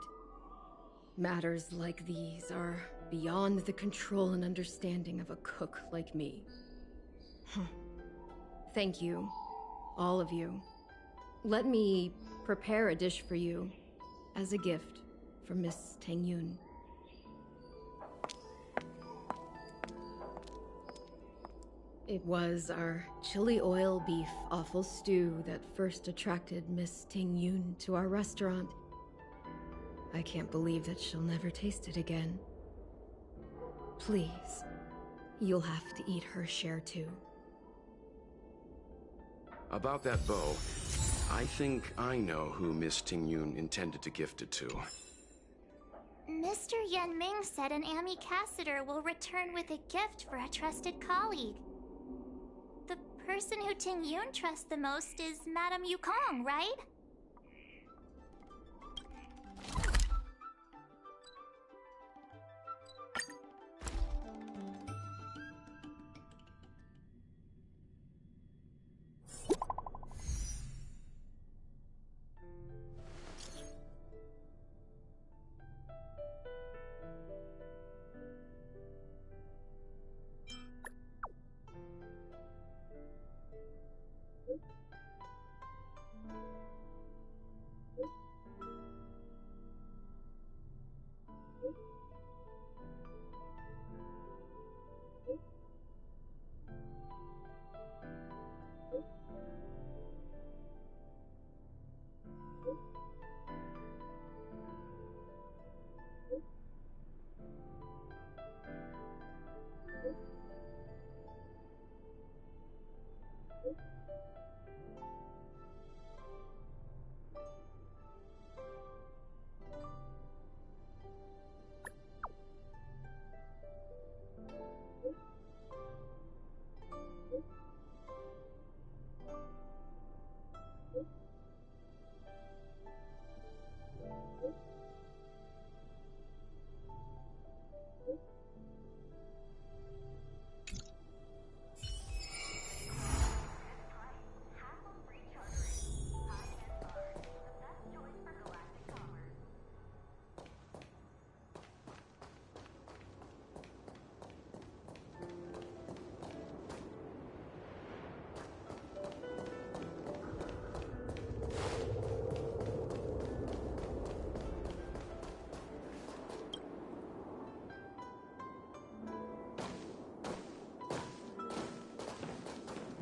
Matters like these are beyond the control and understanding of a cook like me. Thank you, all of you. Let me prepare a dish for you as a gift from Miss Tingyun. It was our chili oil beef offal stew that first attracted Miss Tingyun to our restaurant. I can't believe that she'll never taste it again. Please, you'll have to eat her share too. About that bow, I think I know who Miss Tingyun intended to gift it to. Mr. Yanming said an ambassador will return with a gift for a trusted colleague. The person who Tingyun trusts the most is Madame Yukong, right?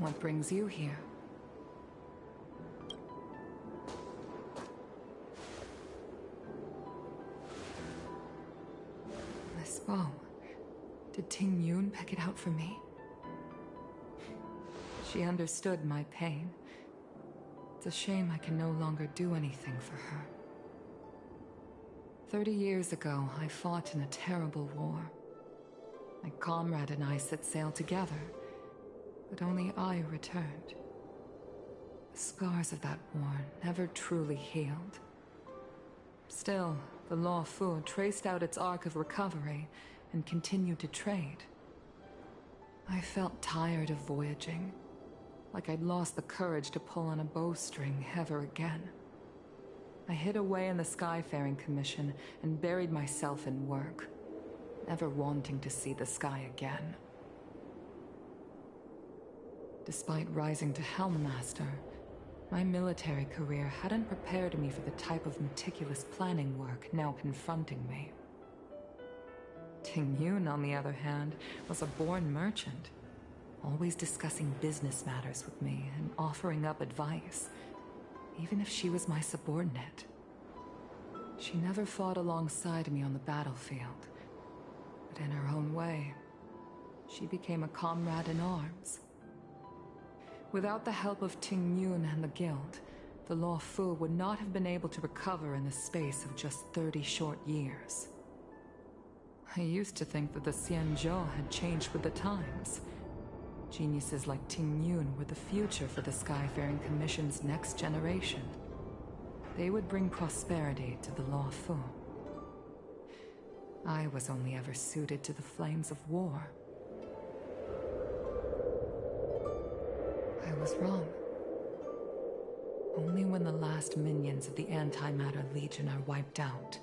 What brings you here? This bow. Did Tingyun pick it out for me? She understood my pain. It's a shame I can no longer do anything for her. 30 years ago, I fought in a terrible war. My comrade and I set sail together, but only I returned. The scars of that war never truly healed. Still, the Law Fu traced out its arc of recovery and continued to trade. I felt tired of voyaging, like I'd lost the courage to pull on a bowstring ever again. I hid away in the Skyfaring Commission and buried myself in work, never wanting to see the sky again. Despite rising to Helmmaster, my military career hadn't prepared me for the type of meticulous planning work now confronting me. Tingyun, on the other hand, was a born merchant. always discussing business matters with me and offering up advice, even if she was my subordinate. She never fought alongside me on the battlefield, but in her own way, she became a comrade in arms. Without the help of Ting Yun and the Guild, the Law Fu would not have been able to recover in the space of just 30 short years. I used to think that the Xianzhou had changed with the times. Geniuses like Ting Yun were the future for the Skyfaring Commission's next generation. They would bring prosperity to the Law Fu. I was only ever suited to the flames of war. I was wrong. Only when the last minions of the Antimatter Legion are wiped out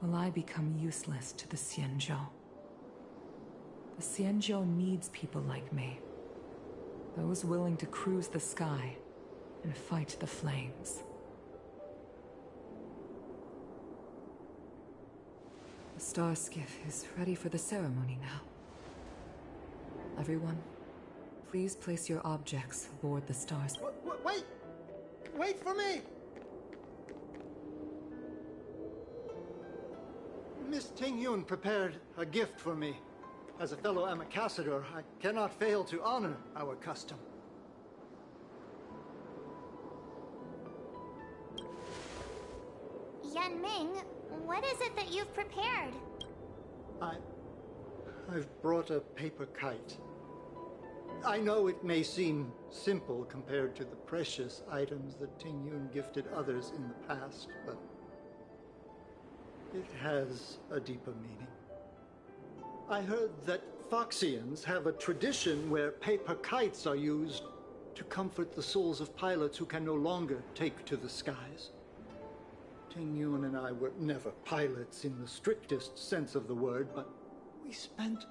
will I become useless to the Xianzhou. The Xianzhou needs people like me. Those willing to cruise the sky and fight the flames. The star skiff is ready for the ceremony now. Everyone, please place your objects aboard the star skiff. Wait! Wait for me! Miss Ting Yun prepared a gift for me. As a fellow ambassador, I cannot fail to honor our custom. Yan Ming, what is it that you've prepared? I've brought a paper kite. I know it may seem simple compared to the precious items that Ting Yun gifted others in the past, but it has a deeper meaning. I heard that Foxians have a tradition where paper kites are used to comfort the souls of pilots who can no longer take to the skies. Ting Yun and I were never pilots in the strictest sense of the word, but we spent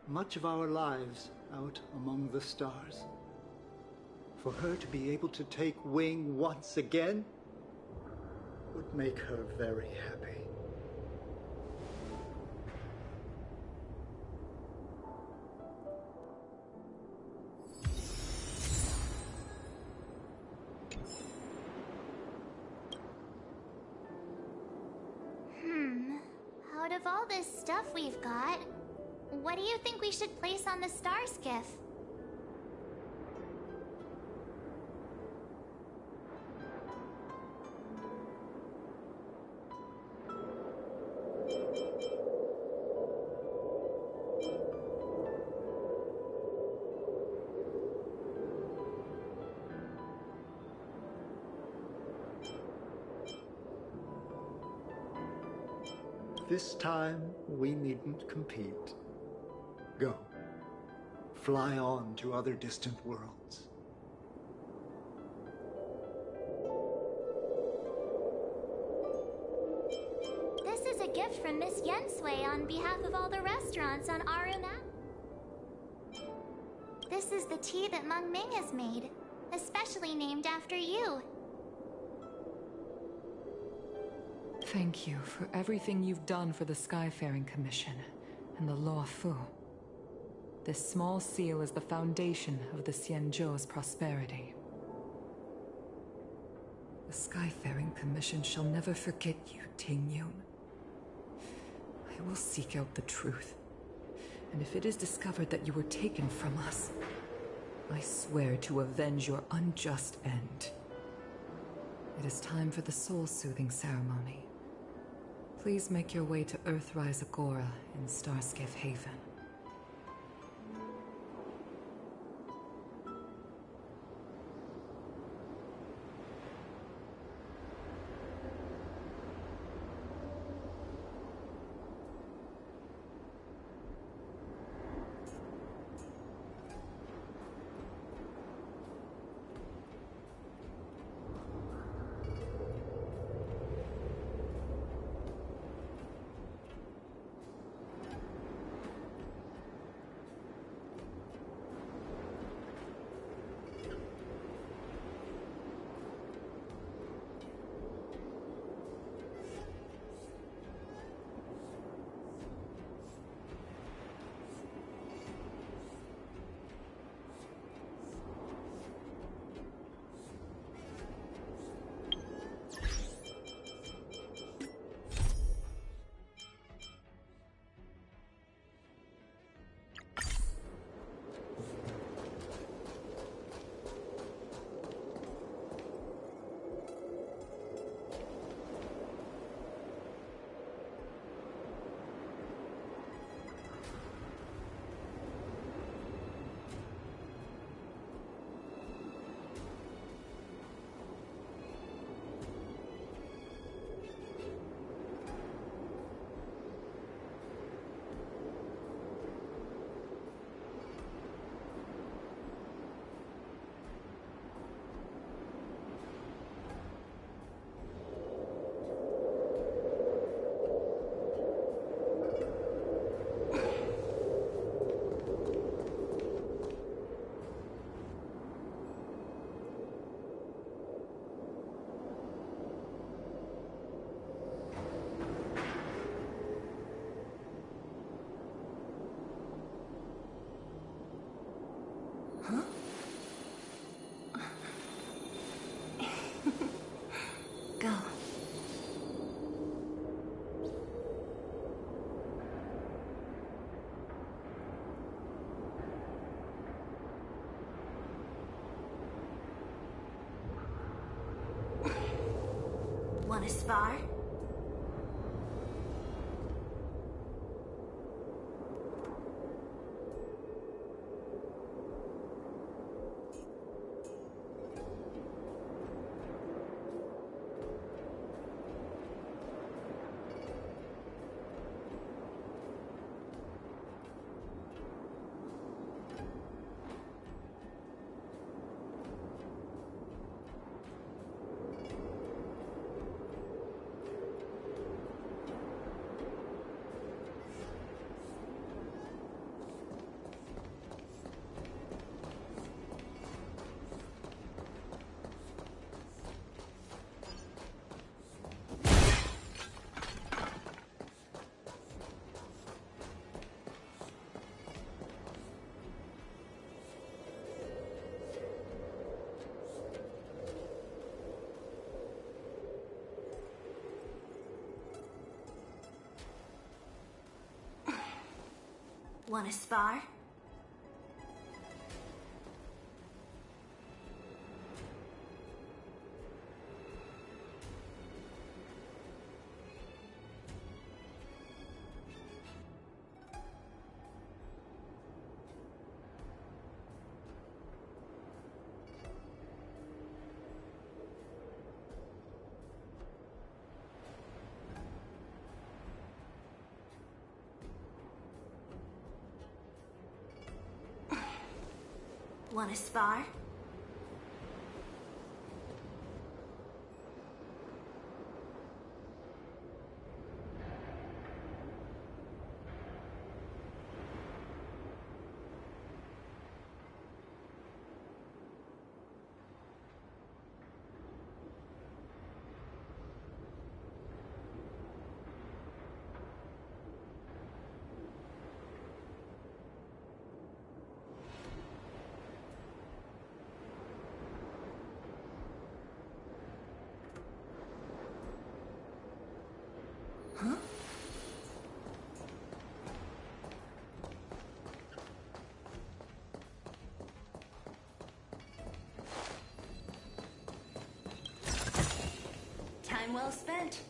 much of our lives out among the stars. For her to be able to take wing once again would make her very happy. Out of all this stuff we've got, what do you think we should place on the star skiff? This time, we needn't compete. Go. Fly on to other distant worlds. This is a gift from Miss Yensui on behalf of all the restaurants on Aruna. This is the tea that Meng Ming has made, especially named after you. Thank you for everything you've done for the Skyfaring Commission and the Law Fu. This small seal is the foundation of the Xianzhou's prosperity. The Skyfaring Commission shall never forget you, Ting Yun. I will seek out the truth, and if it is discovered that you were taken from us, I swear to avenge your unjust end. It is time for the soul-soothing ceremony. Please make your way to Earthrise Agora in Starskiff Haven. Want to spar? Want to spar? Want to spar? Huh? Time well spent.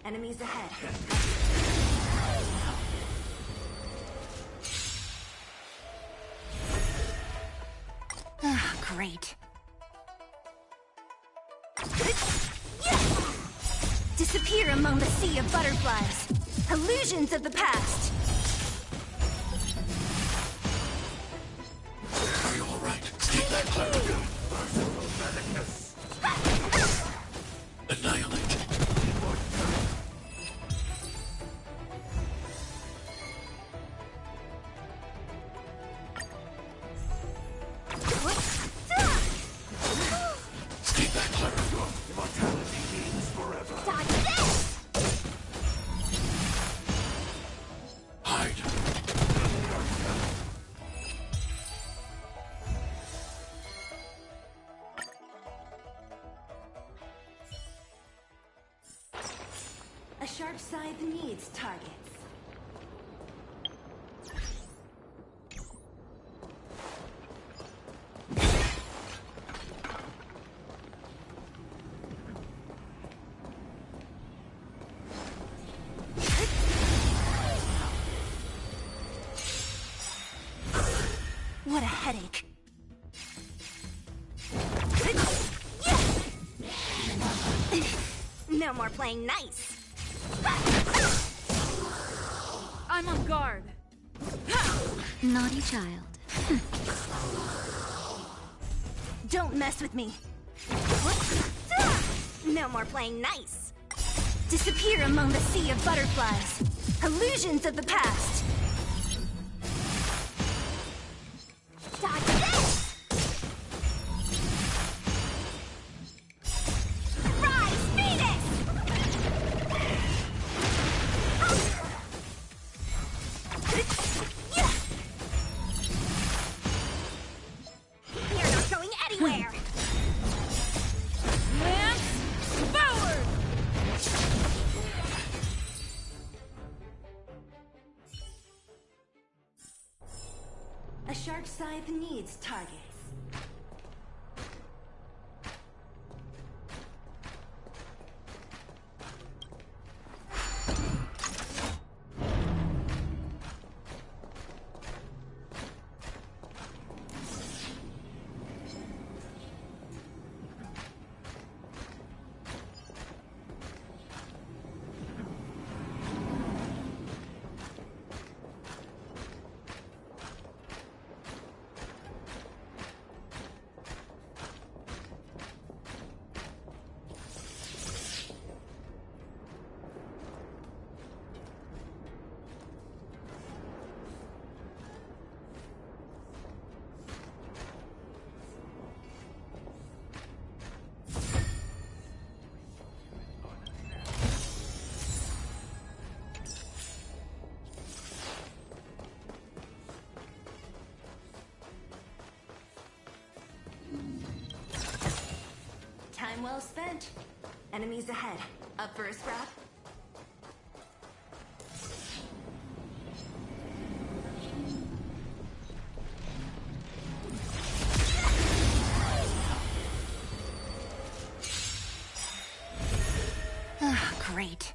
Enemies ahead. Ah, great. Disappear among the sea of butterflies. Illusions of the past. Are you all right? Keep that cleric. Annihilate. A sharp scythe needs targets. No more playing nice. I'm on guard. Naughty child. Don't mess with me. No more playing nice. Disappear among the sea of butterflies. Illusions of the past. Dodge this! Rise, Phoenix! You're not going anywhere! Lance forward! A shark scythe needs targets. Time well spent. Enemies ahead. Up for a scrap? Ah, great.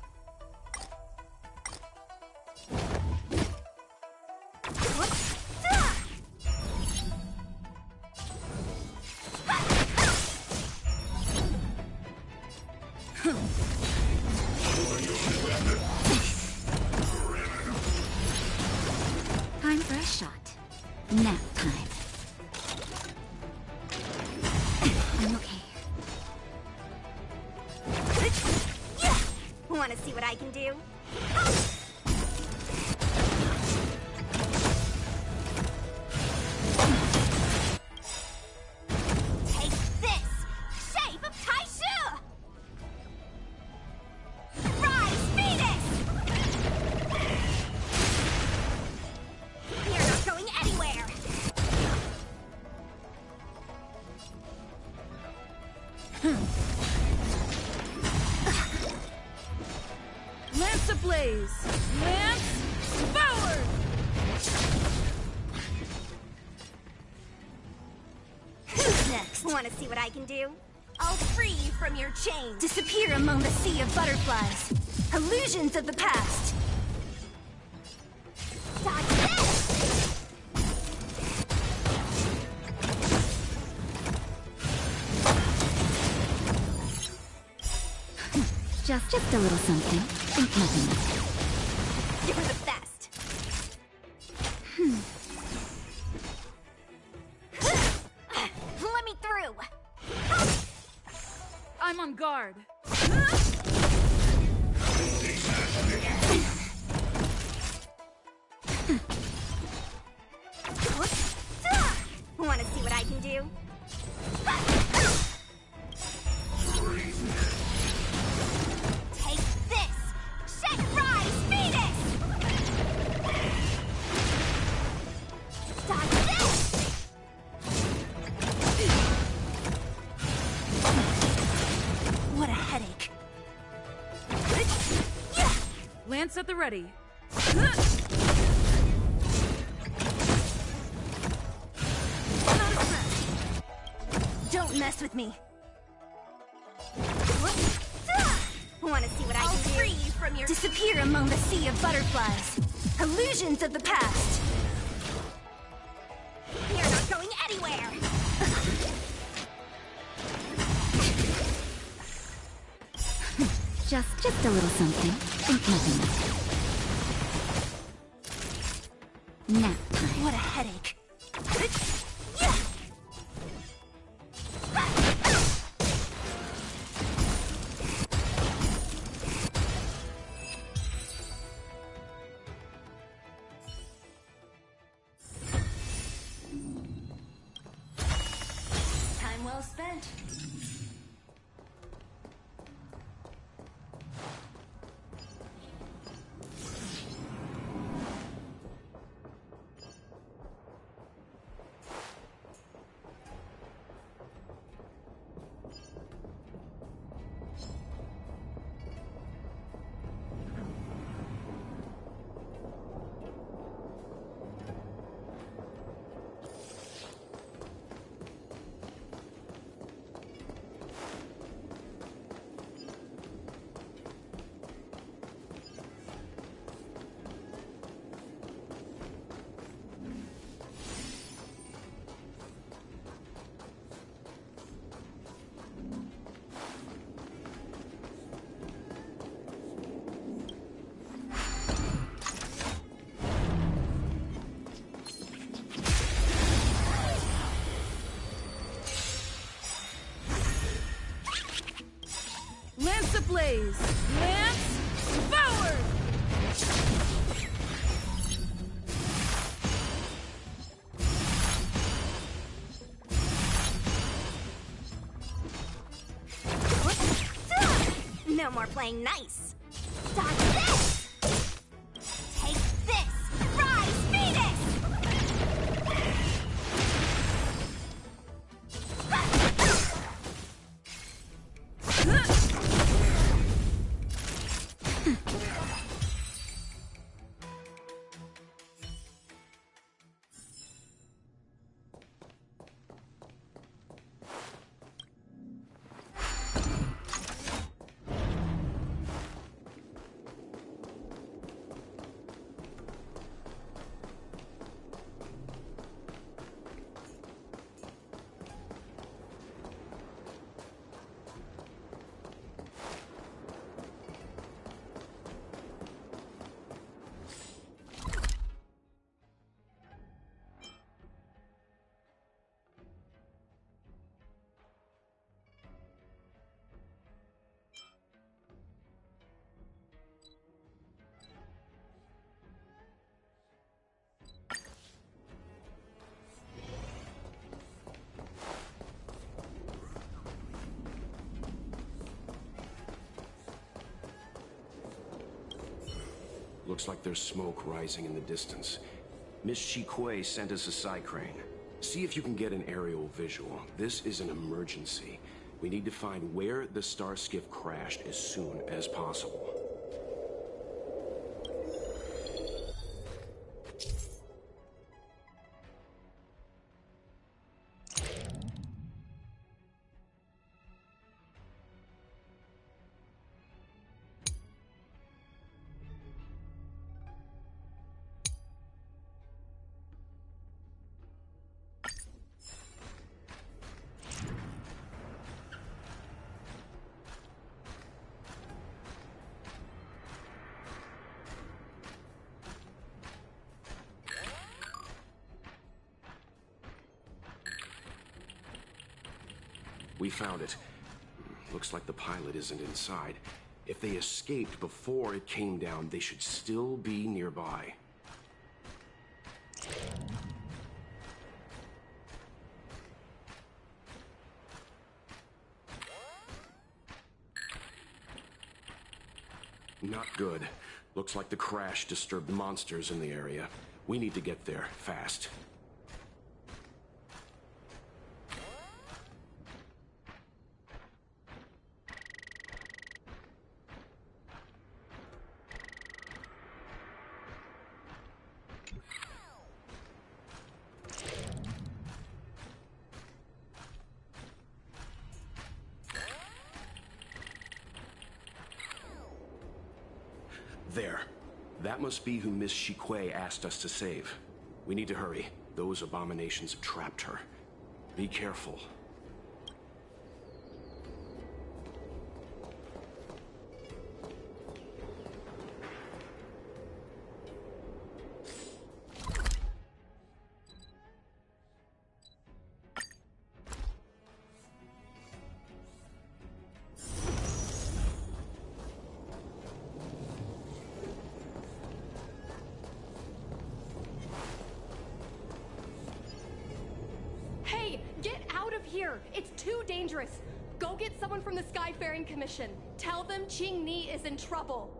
Time for a shot. Nap time. I'm okay. Want to see what I can do? Take this! Shape of Taishu! Rise, Phoenix! You're not going anywhere! Lance ablaze! Lance forward! Who's next? Want to see what I can do? I'll free you from your chains. Disappear among the sea of butterflies. Illusions of the past. Dodge this! Just a little something. Think nothing of it. You're the best. Let me through. I'm on guard. Want to see what I can do? Take this! Shake Rise, Phoenix! Dodge this! What a headache. Lance at the ready. Don't mess with me. Want to see what I can do? Free you from your disappear among the sea of butterflies. Illusions of the past. You're not going anywhere. Just a little something. Think nothing of it. Nap time. What a headache. Time well spent. Lance ablaze! Lance forward! No more playing nice. Dodge this! Take this! Rise, Venus! Looks like there's smoke rising in the distance. Miss Shikue sent us a side crane. See if you can get an aerial visual. This is an emergency. We need to find where the star skiff crashed as soon as possible. We found it. Looks like the pilot isn't inside. If they escaped before it came down, they should still be nearby. Not good. Looks like the crash disturbed monsters in the area. We need to get there, fast. There. That must be who Miss Shikue asked us to save. We need to hurry. Those abominations have trapped her. Be careful. here. It's too dangerous. Go get someone from the Skyfaring Commission. Tell them Qing Ni is in trouble.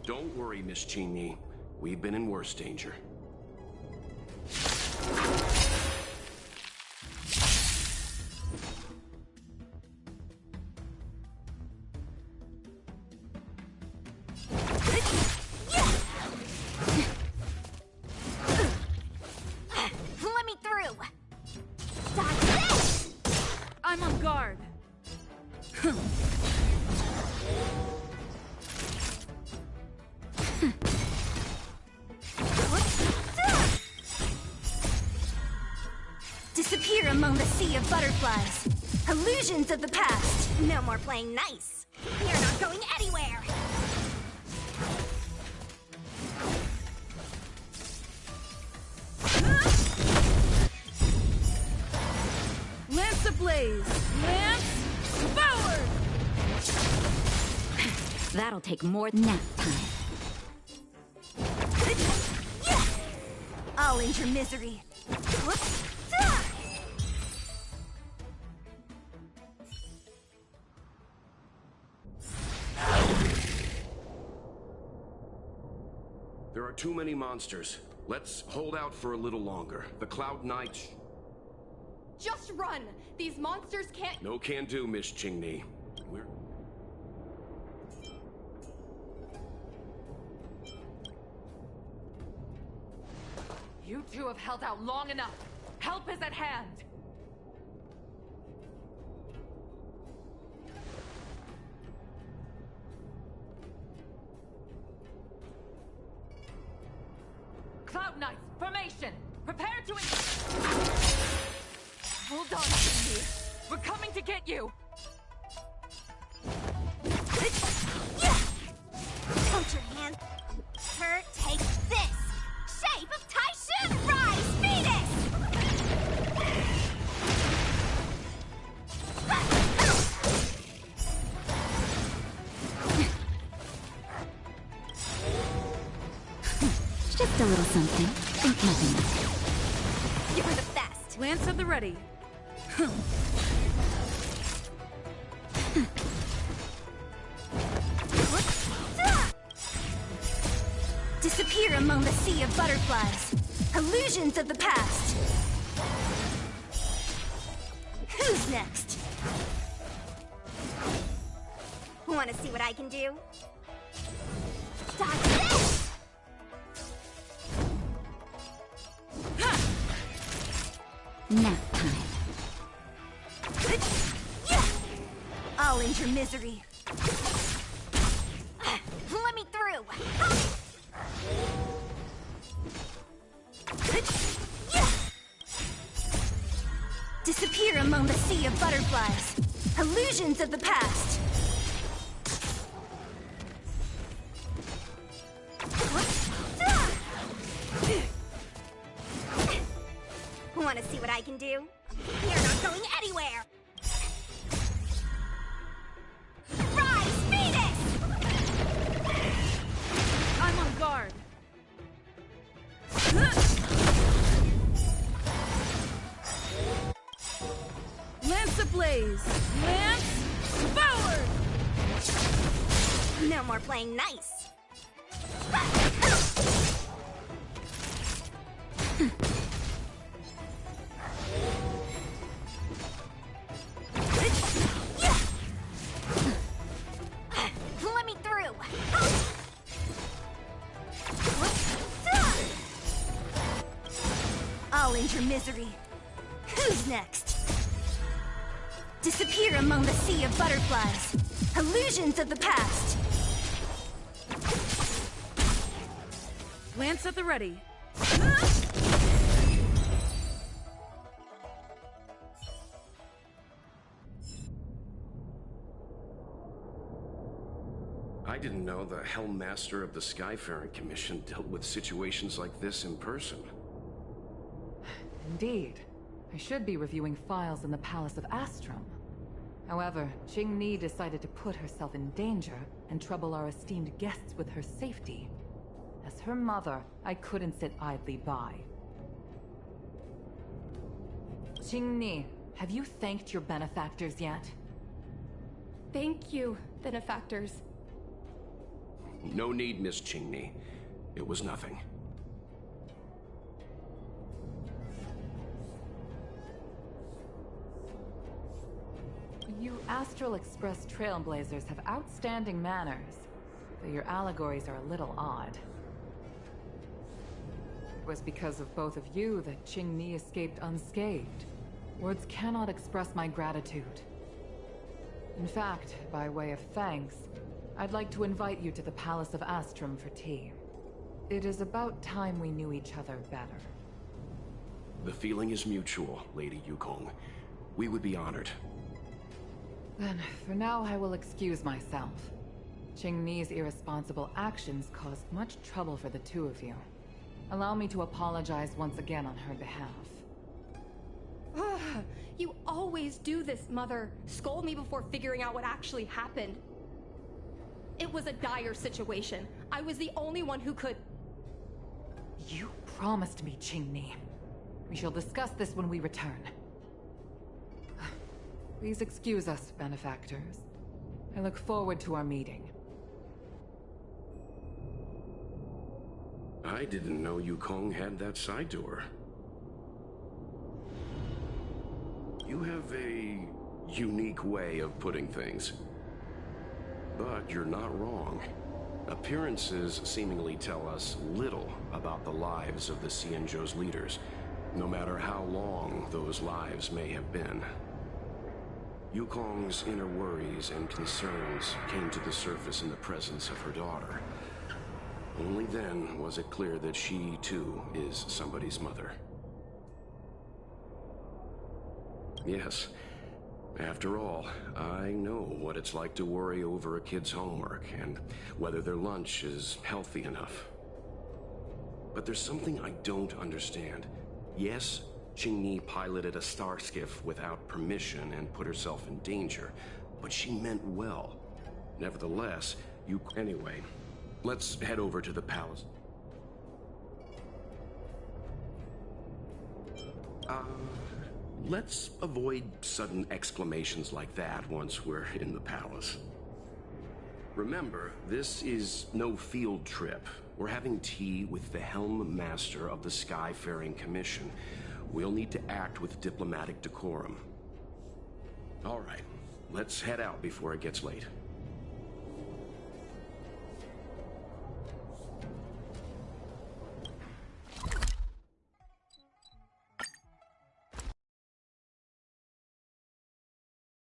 Don't worry, Miss Qing. We've been in worse danger. Let me through! I'm on guard. Disappear among the sea of butterflies. Illusions of the past. No more playing nice. You're not going anywhere. Lance ablaze! Lance forward! That'll take more nap time. I'll end your misery. There are too many monsters. Let's hold out for a little longer. The Cloud Knights... Just run! These monsters can't— No can do, Miss Qing. We're... You two have held out long enough. Help is at hand. Cloud Knights, formation! Prepare to... Hold on, Cindy. We're coming to get you! Out your hand. Her, take this! Shape of Taishun! Rise, Venus! Just a little something. Think nothing of it. You're the best! Lance at the ready. Disappear among the sea of butterflies. Illusions of the past. Who's next? Want to see what I can do? Stop this! Nap time. I'll end your misery. Let me through. Disappear among the sea of butterflies. Illusions of the past. Want to see what I can do? You're not going anywhere. Rise, Venus! I'm on guard. Lance ablaze! Lance forward! No more playing nice. Let me through. I'll end your misery. Who's next? Disappear among the sea of butterflies. Illusions of the past. Lance at the ready. I didn't know the Helm Master of the Skyfaring Commission dealt with situations like this in person. Indeed. I should be reviewing files in the Palace of Astrum. However, Qing Ni decided to put herself in danger and trouble our esteemed guests with her safety. As her mother, I couldn't sit idly by. Qingni, have you thanked your benefactors yet? Thank you, benefactors. No need, Miss Qingni. It was nothing. You Astral Express Trailblazers have outstanding manners, though your allegories are a little odd. It was because of both of you that Qingni escaped unscathed. Words cannot express my gratitude. In fact, by way of thanks, I'd like to invite you to the Palace of Astrum for tea. It is about time we knew each other better. The feeling is mutual, Lady Yukong. We would be honored. Then, for now, I will excuse myself. Qingni's irresponsible actions caused much trouble for the two of you. Allow me to apologize once again on her behalf. You always do this, Mother. Scold me before figuring out what actually happened. It was a dire situation. I was the only one who could... You promised me, Qingni. We shall discuss this when we return. Please excuse us, benefactors. I look forward to our meeting. I didn't know Yukong had that side to her. You have a unique way of putting things. But you're not wrong. Appearances seemingly tell us little about the lives of the Xianzhou's leaders, no matter how long those lives may have been. Yukong's inner worries and concerns came to the surface in the presence of her daughter. Only then was it clear that she, too, is somebody's mother. Yes. After all, I know what it's like to worry over a kid's homework and whether their lunch is healthy enough. But there's something I don't understand. Yes, Qingni piloted a star skiff without permission and put herself in danger, but she meant well. Nevertheless, Anyway, let's head over to the palace. Let's avoid sudden exclamations like that once we're in the palace. Remember, this is no field trip. We're having tea with the Helm Master of the Skyfaring Commission. We'll need to act with diplomatic decorum. All right, let's head out before it gets late.